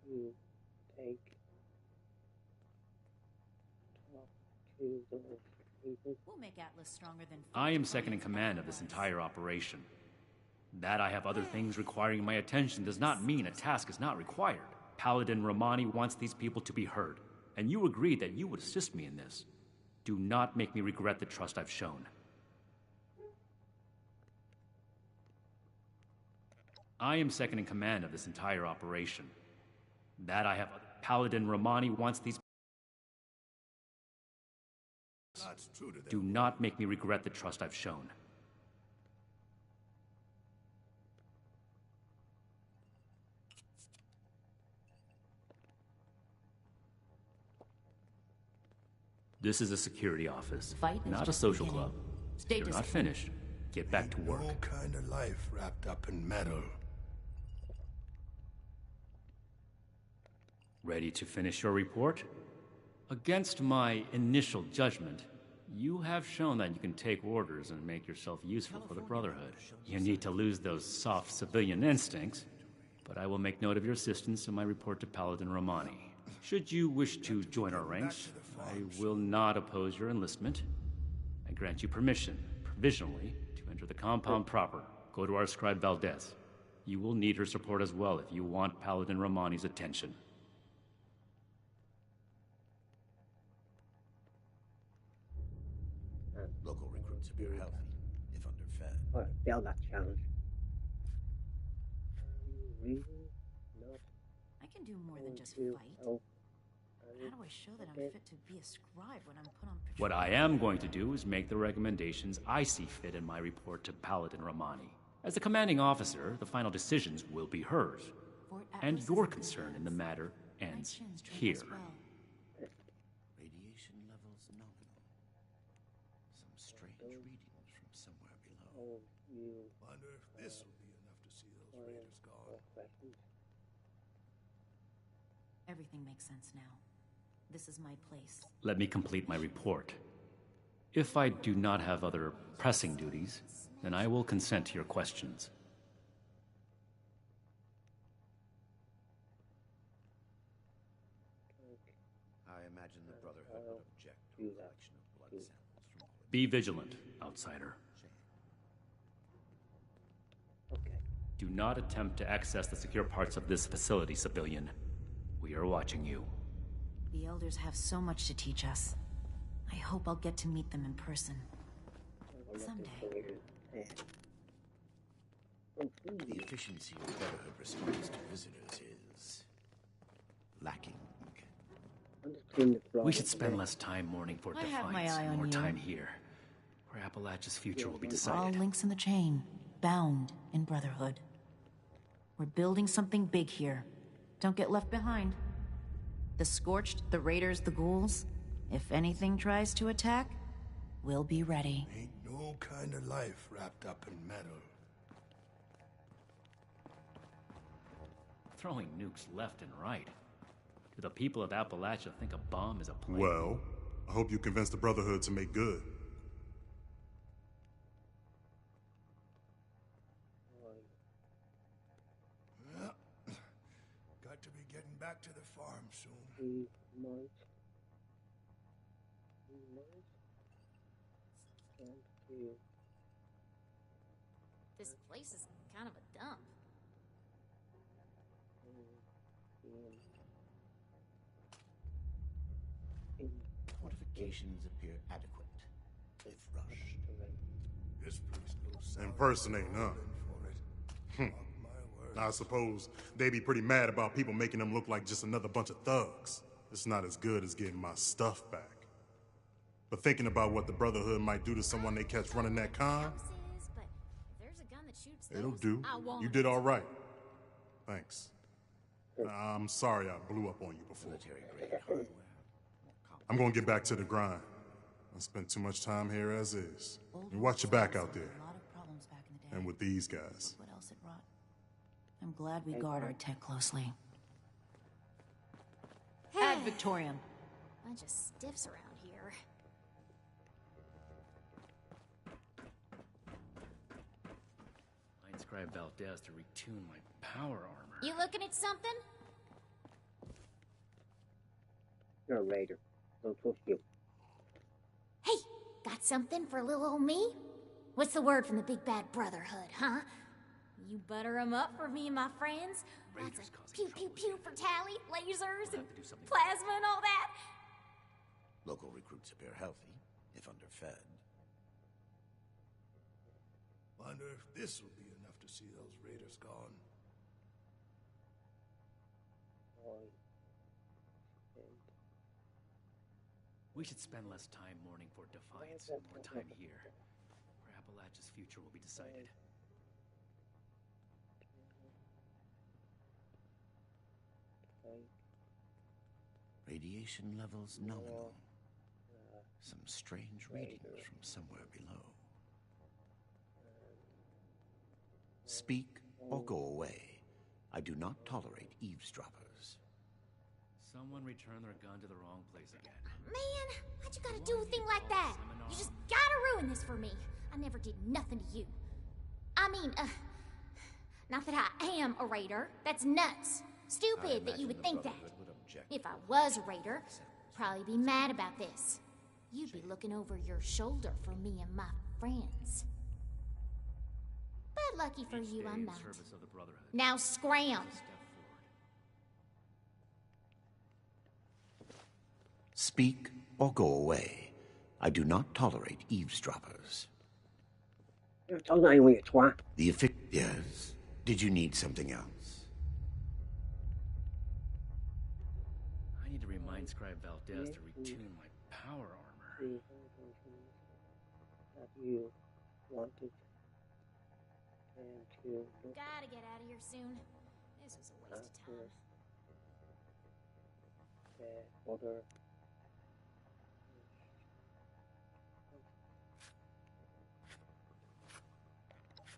to talk to those people. We'll make Atlas stronger than... I am second in command of this entire operation. That I have other things requiring my attention does not mean a task is not required. Paladin Romani wants these people to be heard, and you agreed that you would assist me in this. Do not make me regret the trust I've shown. I am second in command of this entire operation. That I have... Paladin Romani wants these... That's true to them. Do not make me regret the trust I've shown. This is a security office, not a social club. You're not finished. Get back to work. No kind of life wrapped up in metal. Ready to finish your report? Against my initial judgment, you have shown that you can take orders and make yourself useful for the Brotherhood. You need to lose those soft civilian instincts, but I will make note of your assistance in my report to Paladin Romani. Should you wish to join our ranks, I will not oppose your enlistment. I grant you permission, provisionally, to enter the compound proper. Go to our scribe Valdez. You will need her support as well if you want Paladin Romani's attention. Local recruits appear healthy, if underfed. Alright, failed that challenge. Really? Not. I can do more than just You- fight. oh, How do I show that I'm fit to be a scribe when I'm put on patrol? What I am going to do is make the recommendations I see fit in my report to Paladin Romani. As the commanding officer, the final decisions will be hers. Fort And Atlas your is concern in the matter My ends chin's doing here. as well. Radiation levels nominal. Some strange readings from somewhere below. oh, you. Wonder if this will be enough to see those raiders gone. Questions? Everything makes sense now. This is my place. Let me complete my report. If I do not have other pressing duties, then I will consent to your questions. I imagine the Brotherhood would object to a collection of blood samples from all of Be vigilant, outsider. Okay. Do not attempt to access the secure parts of this facility, civilian. We are watching you. The elders have so much to teach us. I hope I'll get to meet them in person. Someday. The efficiency the Brotherhood response to visitors is lacking. We should spend less time mourning for I have my Defiance eye and on more you. time here, where Appalachia's future will be All decided. links in the chain, bound in brotherhood. We're building something big here. Don't get left behind. The Scorched, the Raiders, the Ghouls. If anything tries to attack, we'll be ready. Ain't no kind of life wrapped up in metal. Throwing nukes left and right. Do the people of Appalachia think a bomb is a plane? Well, I hope you convince the Brotherhood to make good. Well, got to be getting back to the farm soon. He might. Can't do. This place is kind of a dump. Fortifications appear adequate, if rushed. This place goes sour. Impersonating, huh? For it. Mark my words. I suppose they be pretty mad about people making them look like just another bunch of thugs. It's not as good as getting my stuff back. But thinking about what the Brotherhood might do to someone they catch running that con, House is, but if there's a gun that shoots it'll those, do. I want You it. did all right. Thanks. I'm sorry I blew up on you before. Military-grade hardware. I'm gonna get back to the grind. I spent too much time here as is. Old You watch your back out there. A lot of problems back in the day. And with these guys. What else it wrought? I'm glad we guard our tech closely. Ad Victoriam. Bunch of stiffs around here. I'd scribe Valdez to retune my power armor. You looking at something? You're a raider. Don't trust you. Hey, got something for little old me? What's the word from the big bad brotherhood, huh? You butter 'em up for me and my friends? Lots Raiders of causing pew trouble pew pew for tally, lasers, We'll and have to do something. plasma and all that? Local recruits appear healthy, if underfed. Wonder if this will be enough to see those raiders gone. We should spend less time mourning for Defiance and more time here, where Appalachia's future will be decided. Radiation levels nominal. Some strange readings from somewhere below. Speak or go away. I do not tolerate eavesdroppers. Someone returned their gun to the wrong place again. Man, why'd you gotta do a thing like that? You just gotta ruin this for me. I never did nothing to you. I mean, not that I am a raider. That's nuts. Stupid that you would think that. If I was a raider, probably be mad about this. You'd be looking over your shoulder for me and my friends. But lucky for you, I'm not. Now scram! Speak or go away. I do not tolerate eavesdroppers. You're telling anyone you twat. Yes. Did you need something else? I need to remind Scribe Valdez to retune my power armor. That you wanted and to look Gotta get out of here soon. This was a waste of time. the other.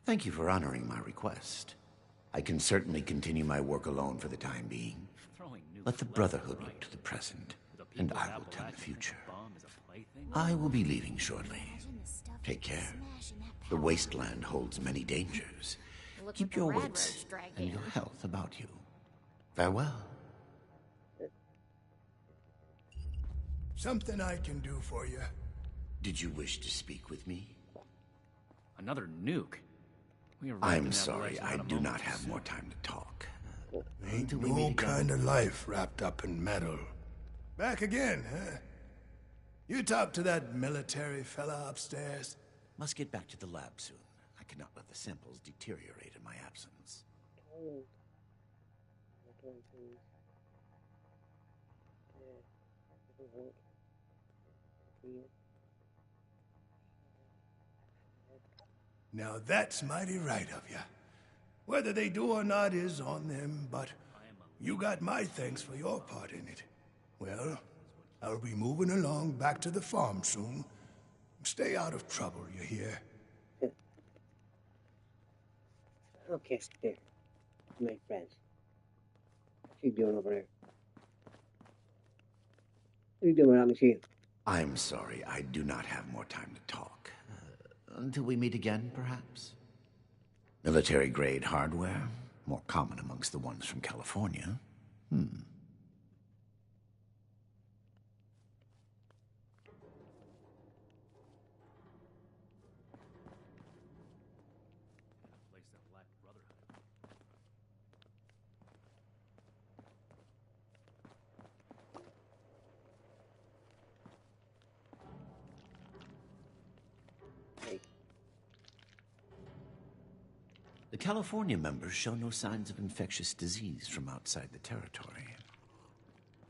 Thank you for honoring my request. I can certainly continue my work alone for the time being. Let the Brotherhood look to the present, and I will tell the future. I will be leaving shortly. Take care. The wasteland holds many dangers. Keep your wits and your health about you. Farewell. Something I can do for you. Did you wish to speak with me? Another nuke? I'm sorry, I do not have more time to talk. Ain't no kind of life wrapped up in metal. Back again, huh? You talk to that military fella upstairs? Must get back to the lab soon. I cannot let the samples deteriorate in my absence. Now that's mighty right of you. Whether they do or not is on them, but you got my thanks for your part in it. Well, I'll be moving along back to the farm soon. Stay out of trouble, you hear? Okay, there. My friends. What you doing over there? What are you doing without me seeing? I'm sorry, I do not have more time to talk. Until we meet again, perhaps? Military-grade hardware? More common amongst the ones from California. The California members show no signs of infectious disease from outside the territory.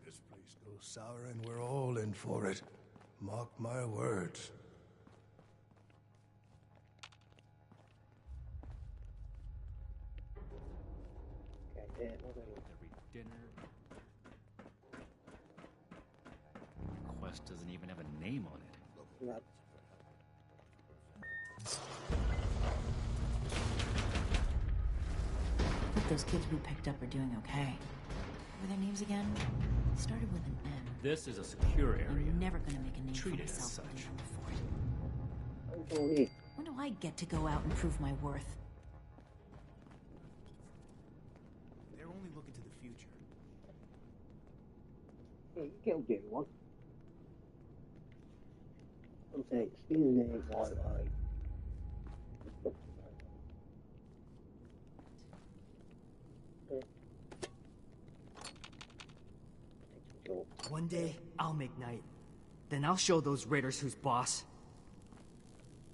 This place goes sour and we're all in for it. Mark my words. Every dinner. Quest doesn't even have a name on it. I hope those kids we picked up are doing okay. What were their names again? Started with an M. This is a secure area. I'm never gonna make a name Treat for it as myself such. living on the fort. When do I get to go out and prove my worth? They're only looking to the future. Hey, you killed everyone. I'm saying, stealing the name while I... One day, I'll make night. Then I'll show those raiders who's boss.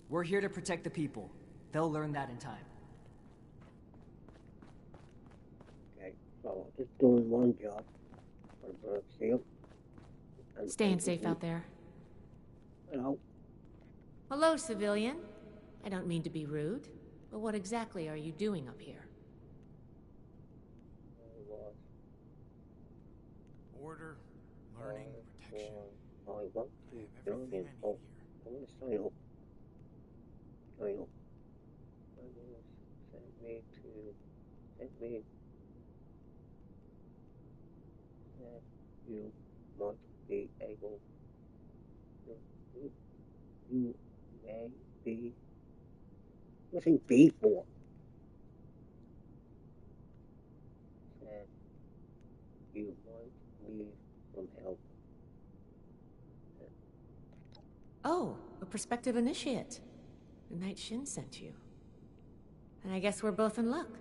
We're here to protect the people. They'll learn that in time. Okay, so I'm just doing one job for the bird seal. Staying safe out there. Hello? Hello, civilian. I don't mean to be rude, but what exactly are you doing up here? Order, learning, protection. I want to I have everything I need here. I'm going to sign up. Sign up. Send me that you might be able to, you may be, what's in B for? Said you might need some help. Oh, a prospective initiate. The Knight Shin sent you. And I guess we're both in luck.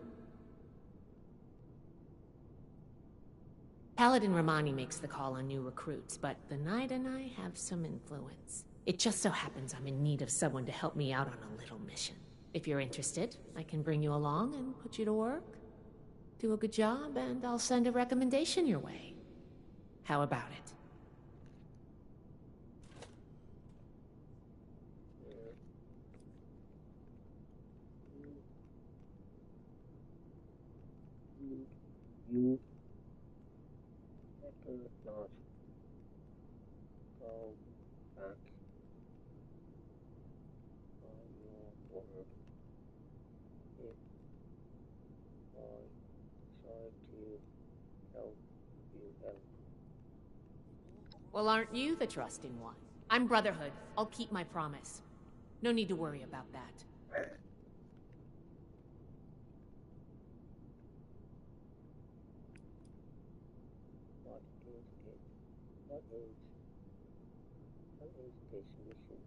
Paladin Romani makes the call on new recruits, but the Knight and I have some influence. It just so happens I'm in need of someone to help me out on a little mission. If you're interested, I can bring you along and put you to work. Do a good job, and I'll send a recommendation your way. How about it? You better not go back on your word if I decide to help you out. Well, aren't you the trusting one? I'm Brotherhood. I'll keep my promise. No need to worry about that. What is this mission?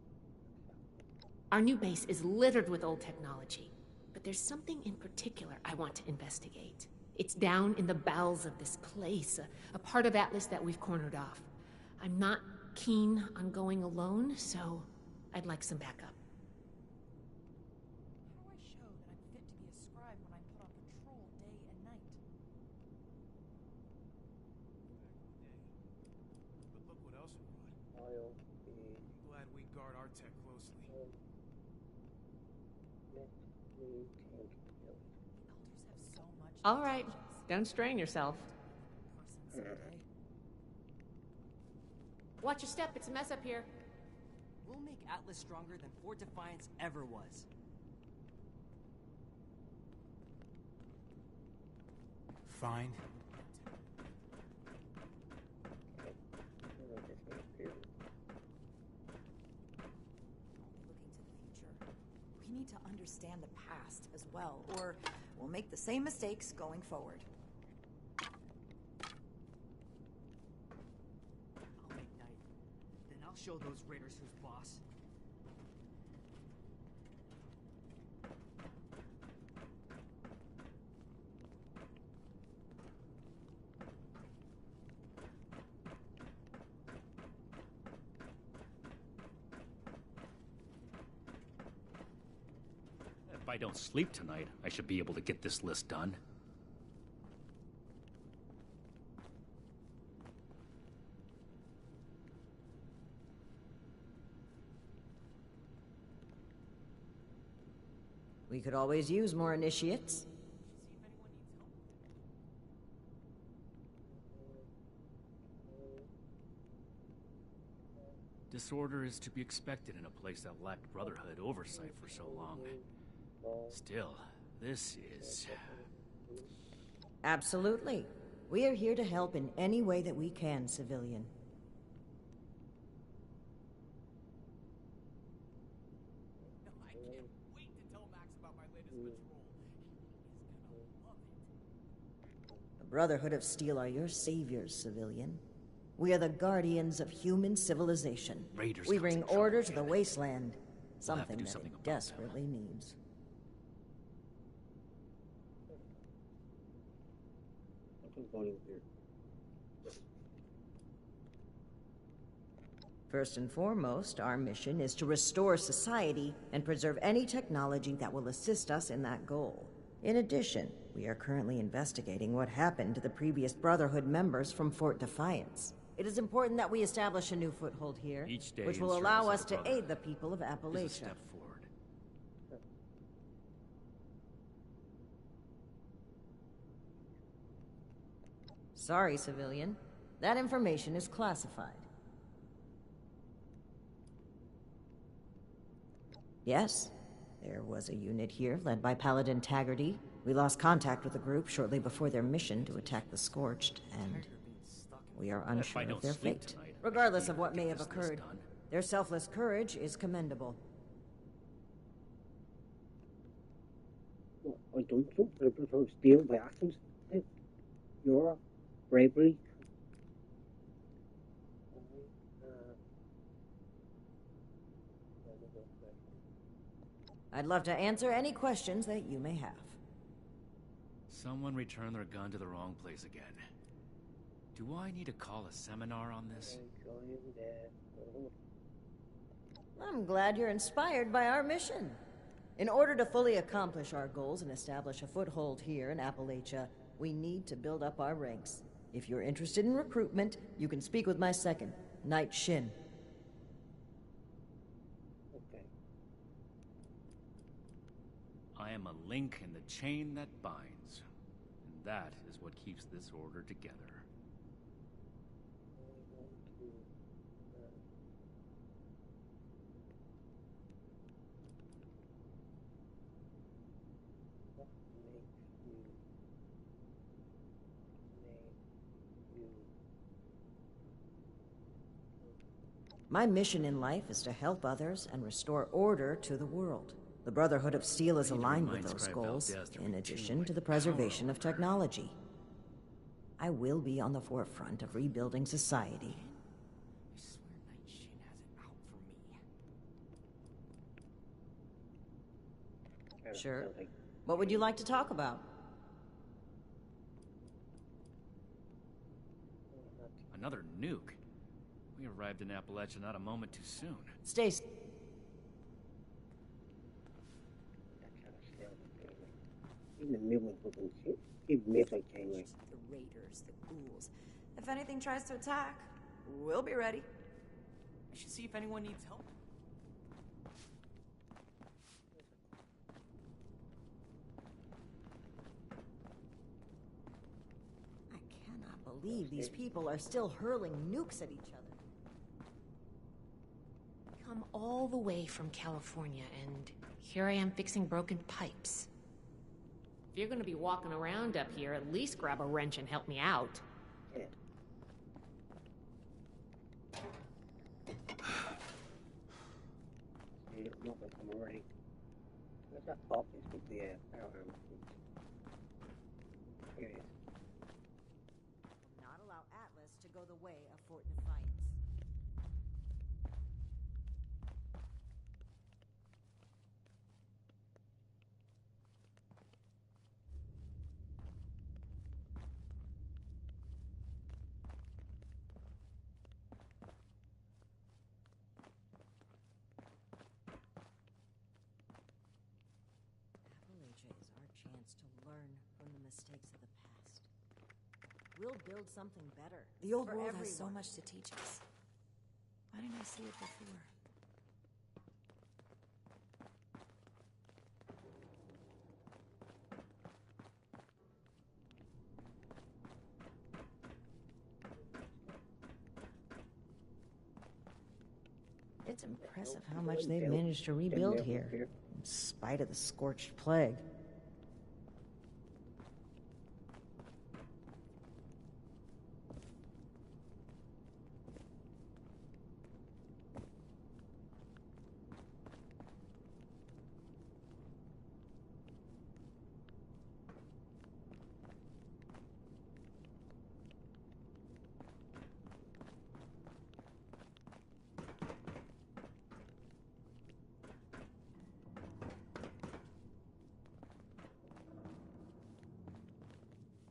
Our new base is littered with old technology, but there's something in particular I want to investigate. It's down in the bowels of this place, a part of Atlas that we've cornered off. I'm not keen on going alone, so I'd like some backup. How do I show that I'm fit to be a scribe when I'm put on patrol day and night? But look what else we brought. I'll I'm glad we guard our tech closely. let me take The elders have so much. All right, don't strain yourself. Person someday. Watch your step, it's a mess up here. We'll make Atlas stronger than Fort Defiance ever was. Fine. Looking to the future. We need to understand the past as well, or we'll make the same mistakes going forward. I'll make night. Then I'll show those raiders who's boss. If I don't sleep tonight, I should be able to get this list done. We could always use more initiates. Disorder is to be expected in a place that lacked Brotherhood oversight for so long. Still, this is... Absolutely. We are here to help in any way that we can, civilian. I can't wait to tell Max about my latest patrol. He's gonna love it. The Brotherhood of Steel are your saviors, civilian. We are the guardians of human civilization. Raiders we cause bring some trouble order to here. the wasteland. We'll have to Something do that something it about them. desperately needs. Volume here. First and foremost, our mission is to restore society and preserve any technology that will assist us in that goal. In addition, we are currently investigating what happened to the previous Brotherhood members from Fort Defiance. It is important that we establish a new foothold here, Each day which in will service allow of us the to aid Brotherhood the people of is a Appalachia. step forward. Sorry, civilian. That information is classified. Yes, there was a unit here led by Paladin Taggarty. We lost contact with the group shortly before their mission to attack the Scorched, and we are unsure of their fate. Tonight, Regardless of what may have this list occurred, done. their selfless courage is commendable. Well, I done something to steal by accident. Your bravery. I'd love to answer any questions that you may have. Someone returned their gun to the wrong place again. Do I need to call a seminar on this? I'm glad you're inspired by our mission. In order to fully accomplish our goals and establish a foothold here in Appalachia, we need to build up our ranks. If you're interested in recruitment, you can speak with my second, Knight Shin. Okay. I am a link in the chain that binds. And that is what keeps this order together. My mission in life is to help others and restore order to the world. The Brotherhood of Steel is aligned with those goals, in addition to the preservation of technology. I will be on the forefront of rebuilding society. I swear Knight Shin has it out for me. Sure. What would you like to talk about? Another nuke? We arrived in Appalachia not a moment too soon. Stacy. Even the middle fucking shit. Even midnight anyway. The raiders, the ghouls. If anything tries to attack, we'll be ready. I should see if anyone needs help. I cannot believe these people are still hurling nukes at each other. Come all the way from California, and here I am fixing broken pipes. If you're gonna be walking around up here, at least grab a wrench and help me out. Yeah. I'm already. Where's that pop? It's with the power armor. Here it is. Will not allow Atlas to go the way of Fort Defiance. Appalachia is our chance to learn from the mistakes of the past. We'll build something better. The old for world everyone. has so much to teach us. Why didn't I see it before? It's impressive how much they've managed to rebuild here, in spite of the scorched plague.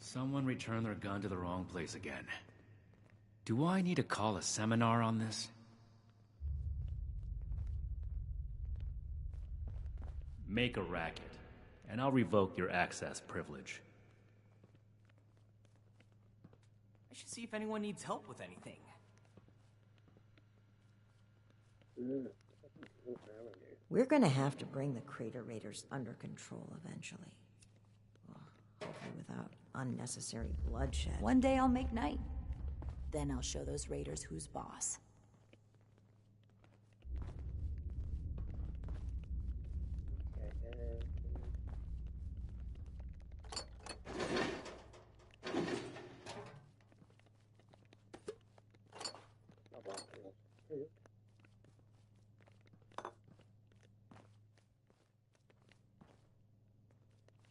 Someone returned their gun to the wrong place again. Do I need to call a seminar on this? Make a racket, and I'll revoke your access privilege. I should see if anyone needs help with anything. We're gonna have to bring the Crater Raiders under control eventually. Well, hopefully without unnecessary bloodshed. One day I'll make night. Then I'll show those raiders who's boss.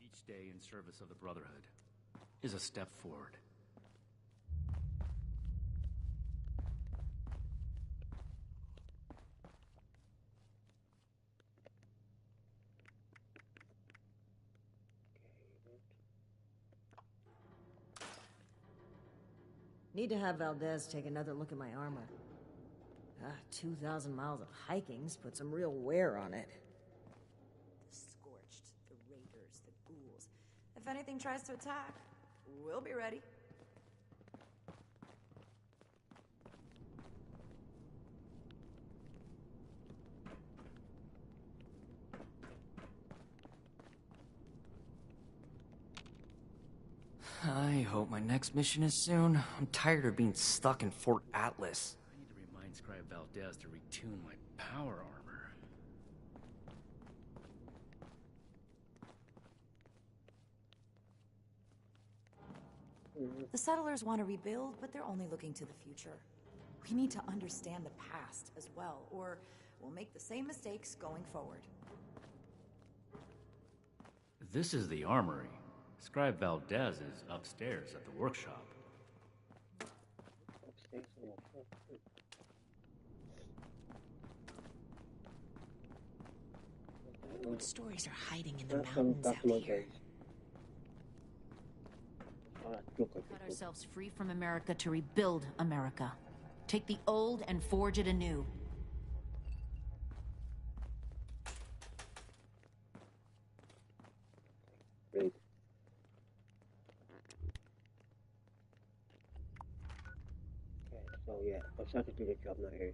Each day in service of the Brotherhood is a step forward. Need to have Valdez take another look at my armor. 2,000 miles of hiking's put some real wear on it. The Scorched, the Raiders, the Ghouls. If anything tries to attack, we'll be ready. I hope my next mission is soon. I'm tired of being stuck in Fort Atlas. I need to remind Scribe Valdez to retune my power armor. The settlers want to rebuild, but they're only looking to the future. We need to understand the past as well, or we'll make the same mistakes going forward. This is the armory. Scribe Valdez is upstairs at the workshop. What stories are hiding in the mountains out here? Cut ourselves free from America to rebuild America. Take the old and forge it anew. Great. Okay, so yeah, let's have to do the job now here.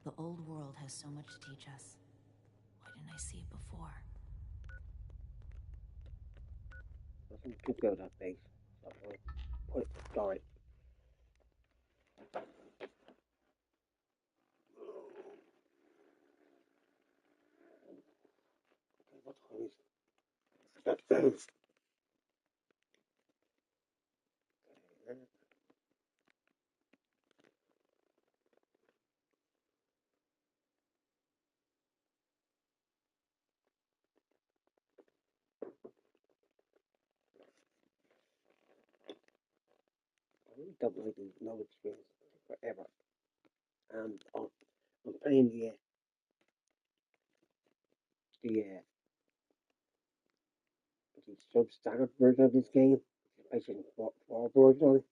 The old world has so much to teach us. Why didn't I see it before? Nothing to go that base. So I'll put it to die. Okay, what time is it? Okay, then. I really don't like the no experience forever. And I'm playing the substandard version of this game. Basically, four version of it.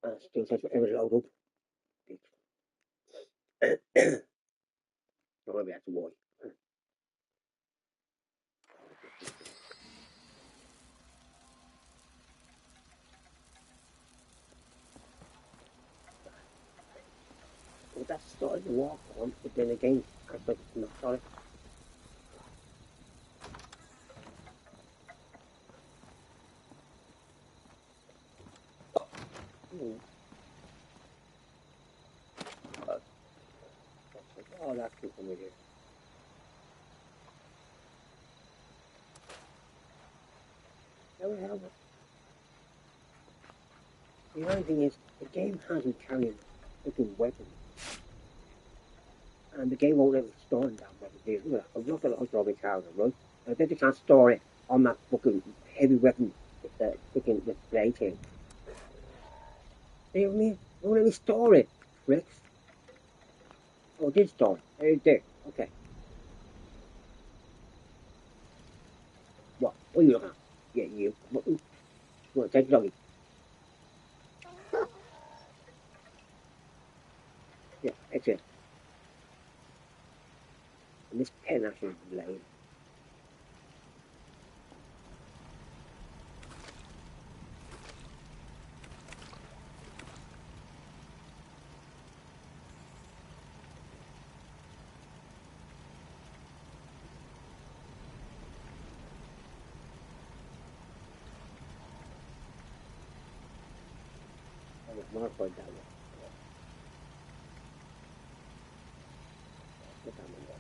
And it still takes forever to load up. So maybe that's why. Well, that started to walk on, but then again, I was like, no, sorry. Oh, that's too familiar. Never have it. The only thing is, the game has me carrying looking weapons. And the game won't let me store that weapon. Look, I'm not going to outdraw my character, right? I bet you can't store it on that fucking heavy weapon with the fucking display thing. See what I mean? It won't let me store it, pricks. Oh, it did store it. There it is. Okay. What are you looking at? Yeah, you. What? You want to take the doggy? Yeah, that's it. And this pen actually is lame. I was modified that way. Put that one there.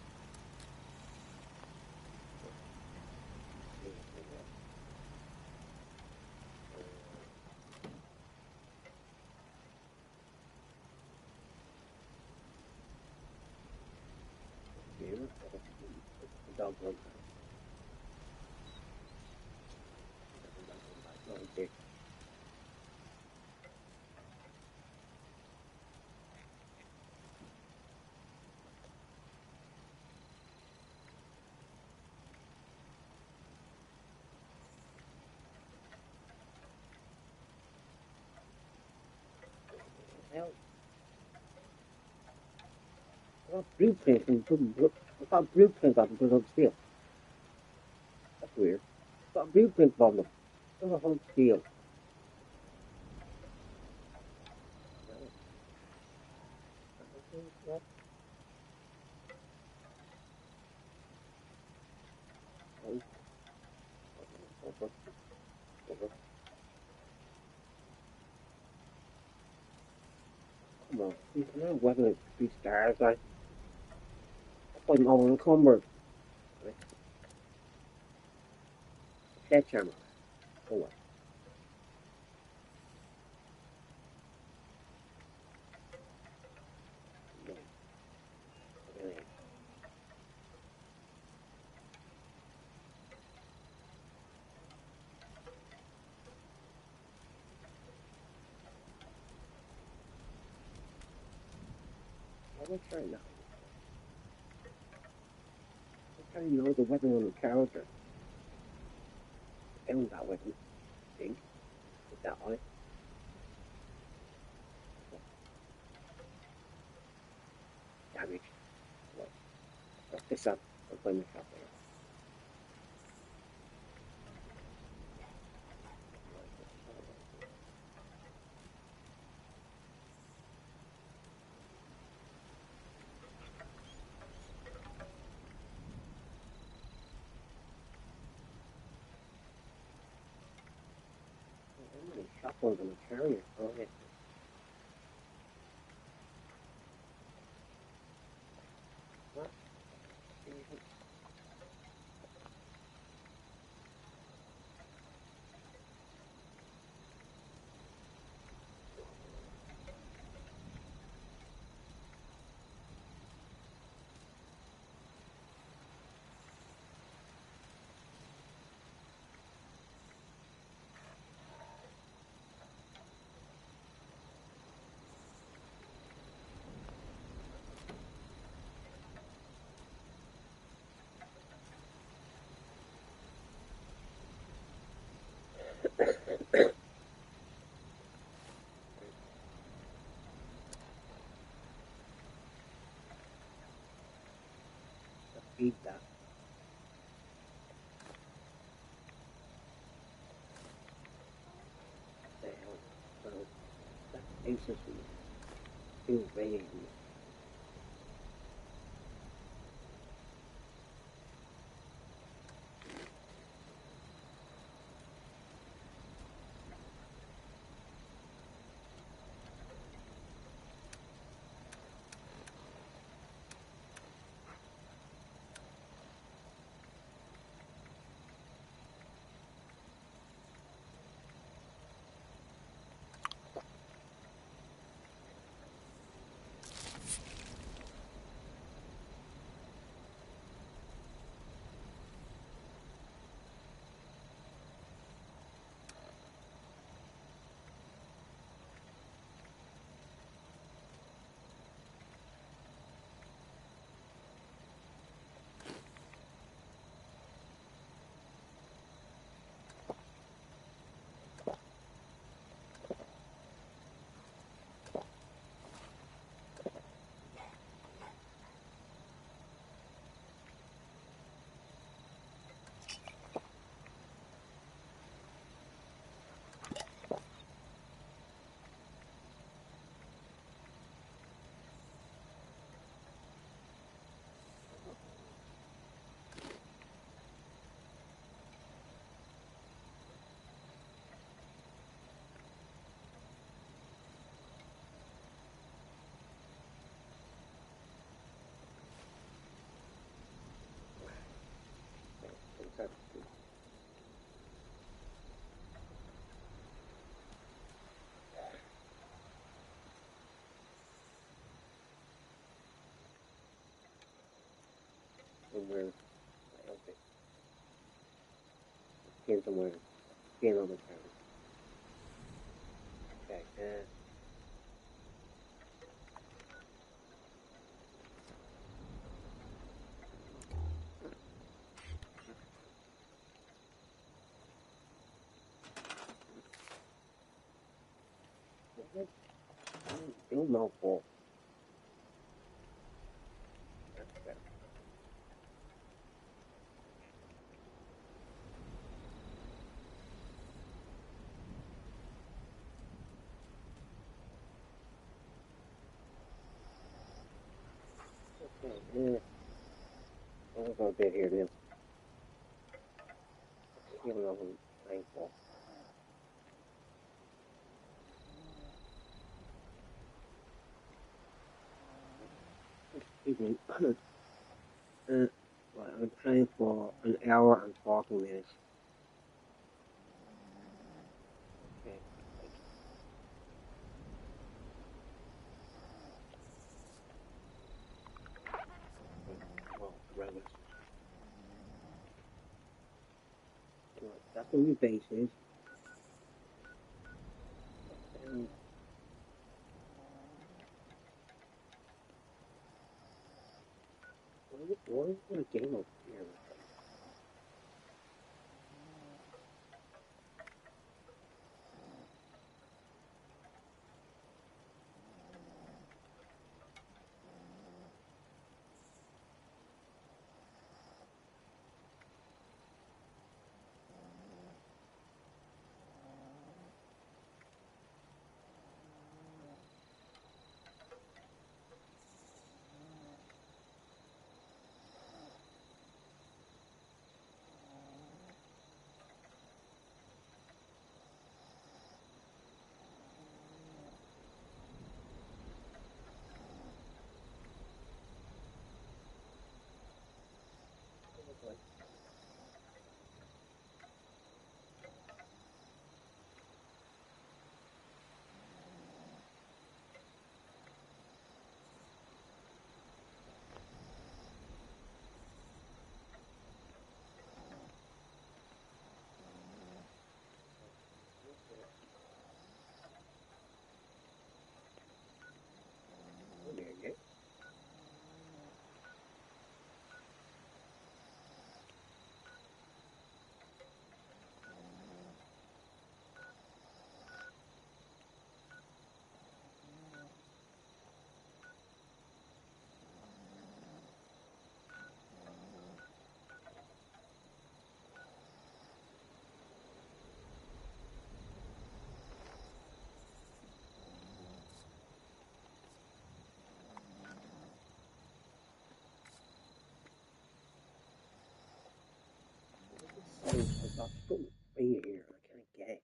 The dog runs out. No, he did. Blueprints and I got blueprints on the of steel. That's weird. Got blueprints on them. Brotherhood steel. Come on, these are weapons, these stars, like, I'm all encumbered. Right? Sledgehammer. Oh well. Let's try now. Let's try to know the weapon on the character. I found that weapon, I think. Is that on it? Damage. Well, look this up. I'll find the shop there. How many shotguns on the carrier? Oh, yeah. What? Eat that. The hell? Well, that's aces for you. Too vague. Somewhere, okay. Skin somewhere. Skin on the carrier. Okay, still no fault. Yeah, I'll go a bit here then. Let's see what I'm playing for. Excuse me. Right, I'm playing for an hour and 40 minutes. Okay. Well, rabbits. Right, that's where your base is. And what is my game over here? Oh, there you go. I've got something right here. I can't get it.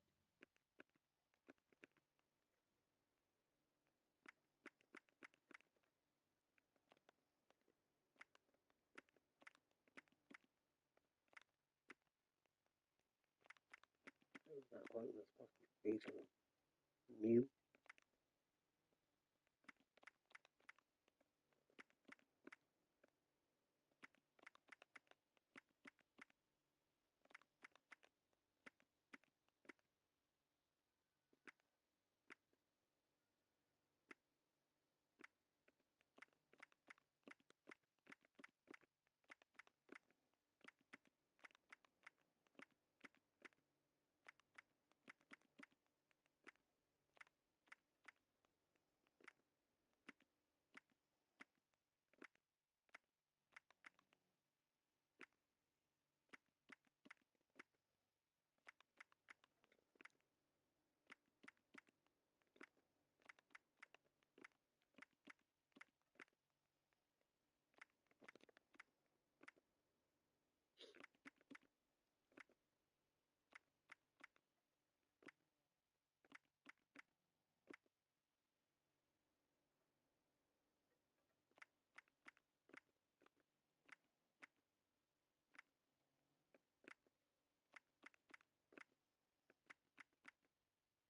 It's not right. It's supposed to be facing new.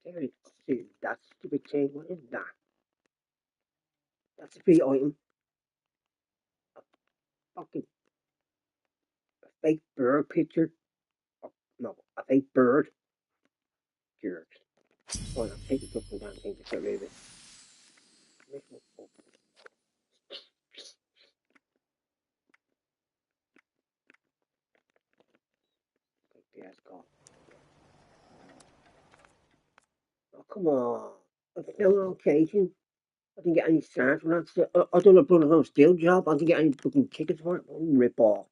There it is. That stupid thing. What is that? That's a free item. Fucking fake bird picture. Oh, no, a fake bird. Jerks. Fine, I'll take the fucking damn thing to get rid of it. Yes, God. Oh, come on. It's still on occasion. I didn't get any stars for that. I done a Brotherhood Steel job. I didn't get any fucking tickets for it. Rip off.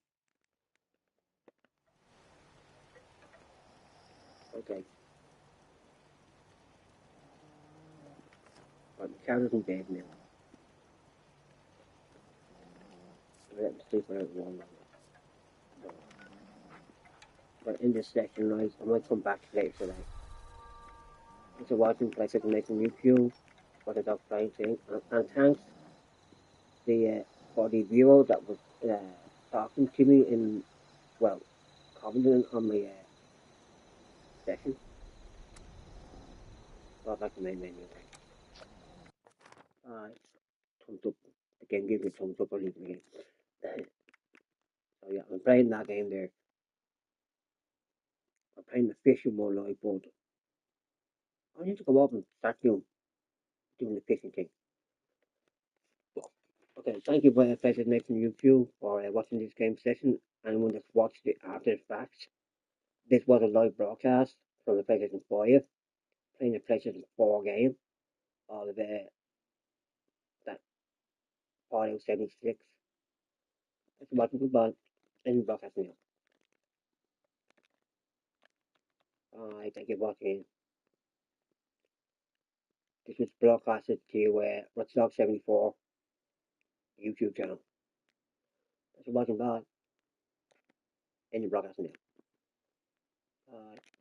Okay. Right, the cow isn't dead now. especially for everyone. But in this section, I might come back later today. Thanks for watching PlayStation making YouTube for the dog playing thing, and thanks for the viewer that was talking to me in, well, commenting on my session. Well, that's the main menu, right? Thumbs up. The game gives me thumbs up or leave me again. So yeah, I'm playing that game there. I'm playing the fishing one live, but I need to go up and start doing the fishing thing. Okay, thank you for PlayStation Nation YouTube for watching this game session. Anyone that's watched it after the fact, this was a live broadcast from the PlayStation 5, playing the PlayStation 4 game, all of that Fallout 76. Thanks for watching, goodbye, and broadcast now. Alright, thank you for watching. This was broadcasted to ROTedDOG74 YouTube channel. Thanks for watching, bye, and broadcast now. Bye.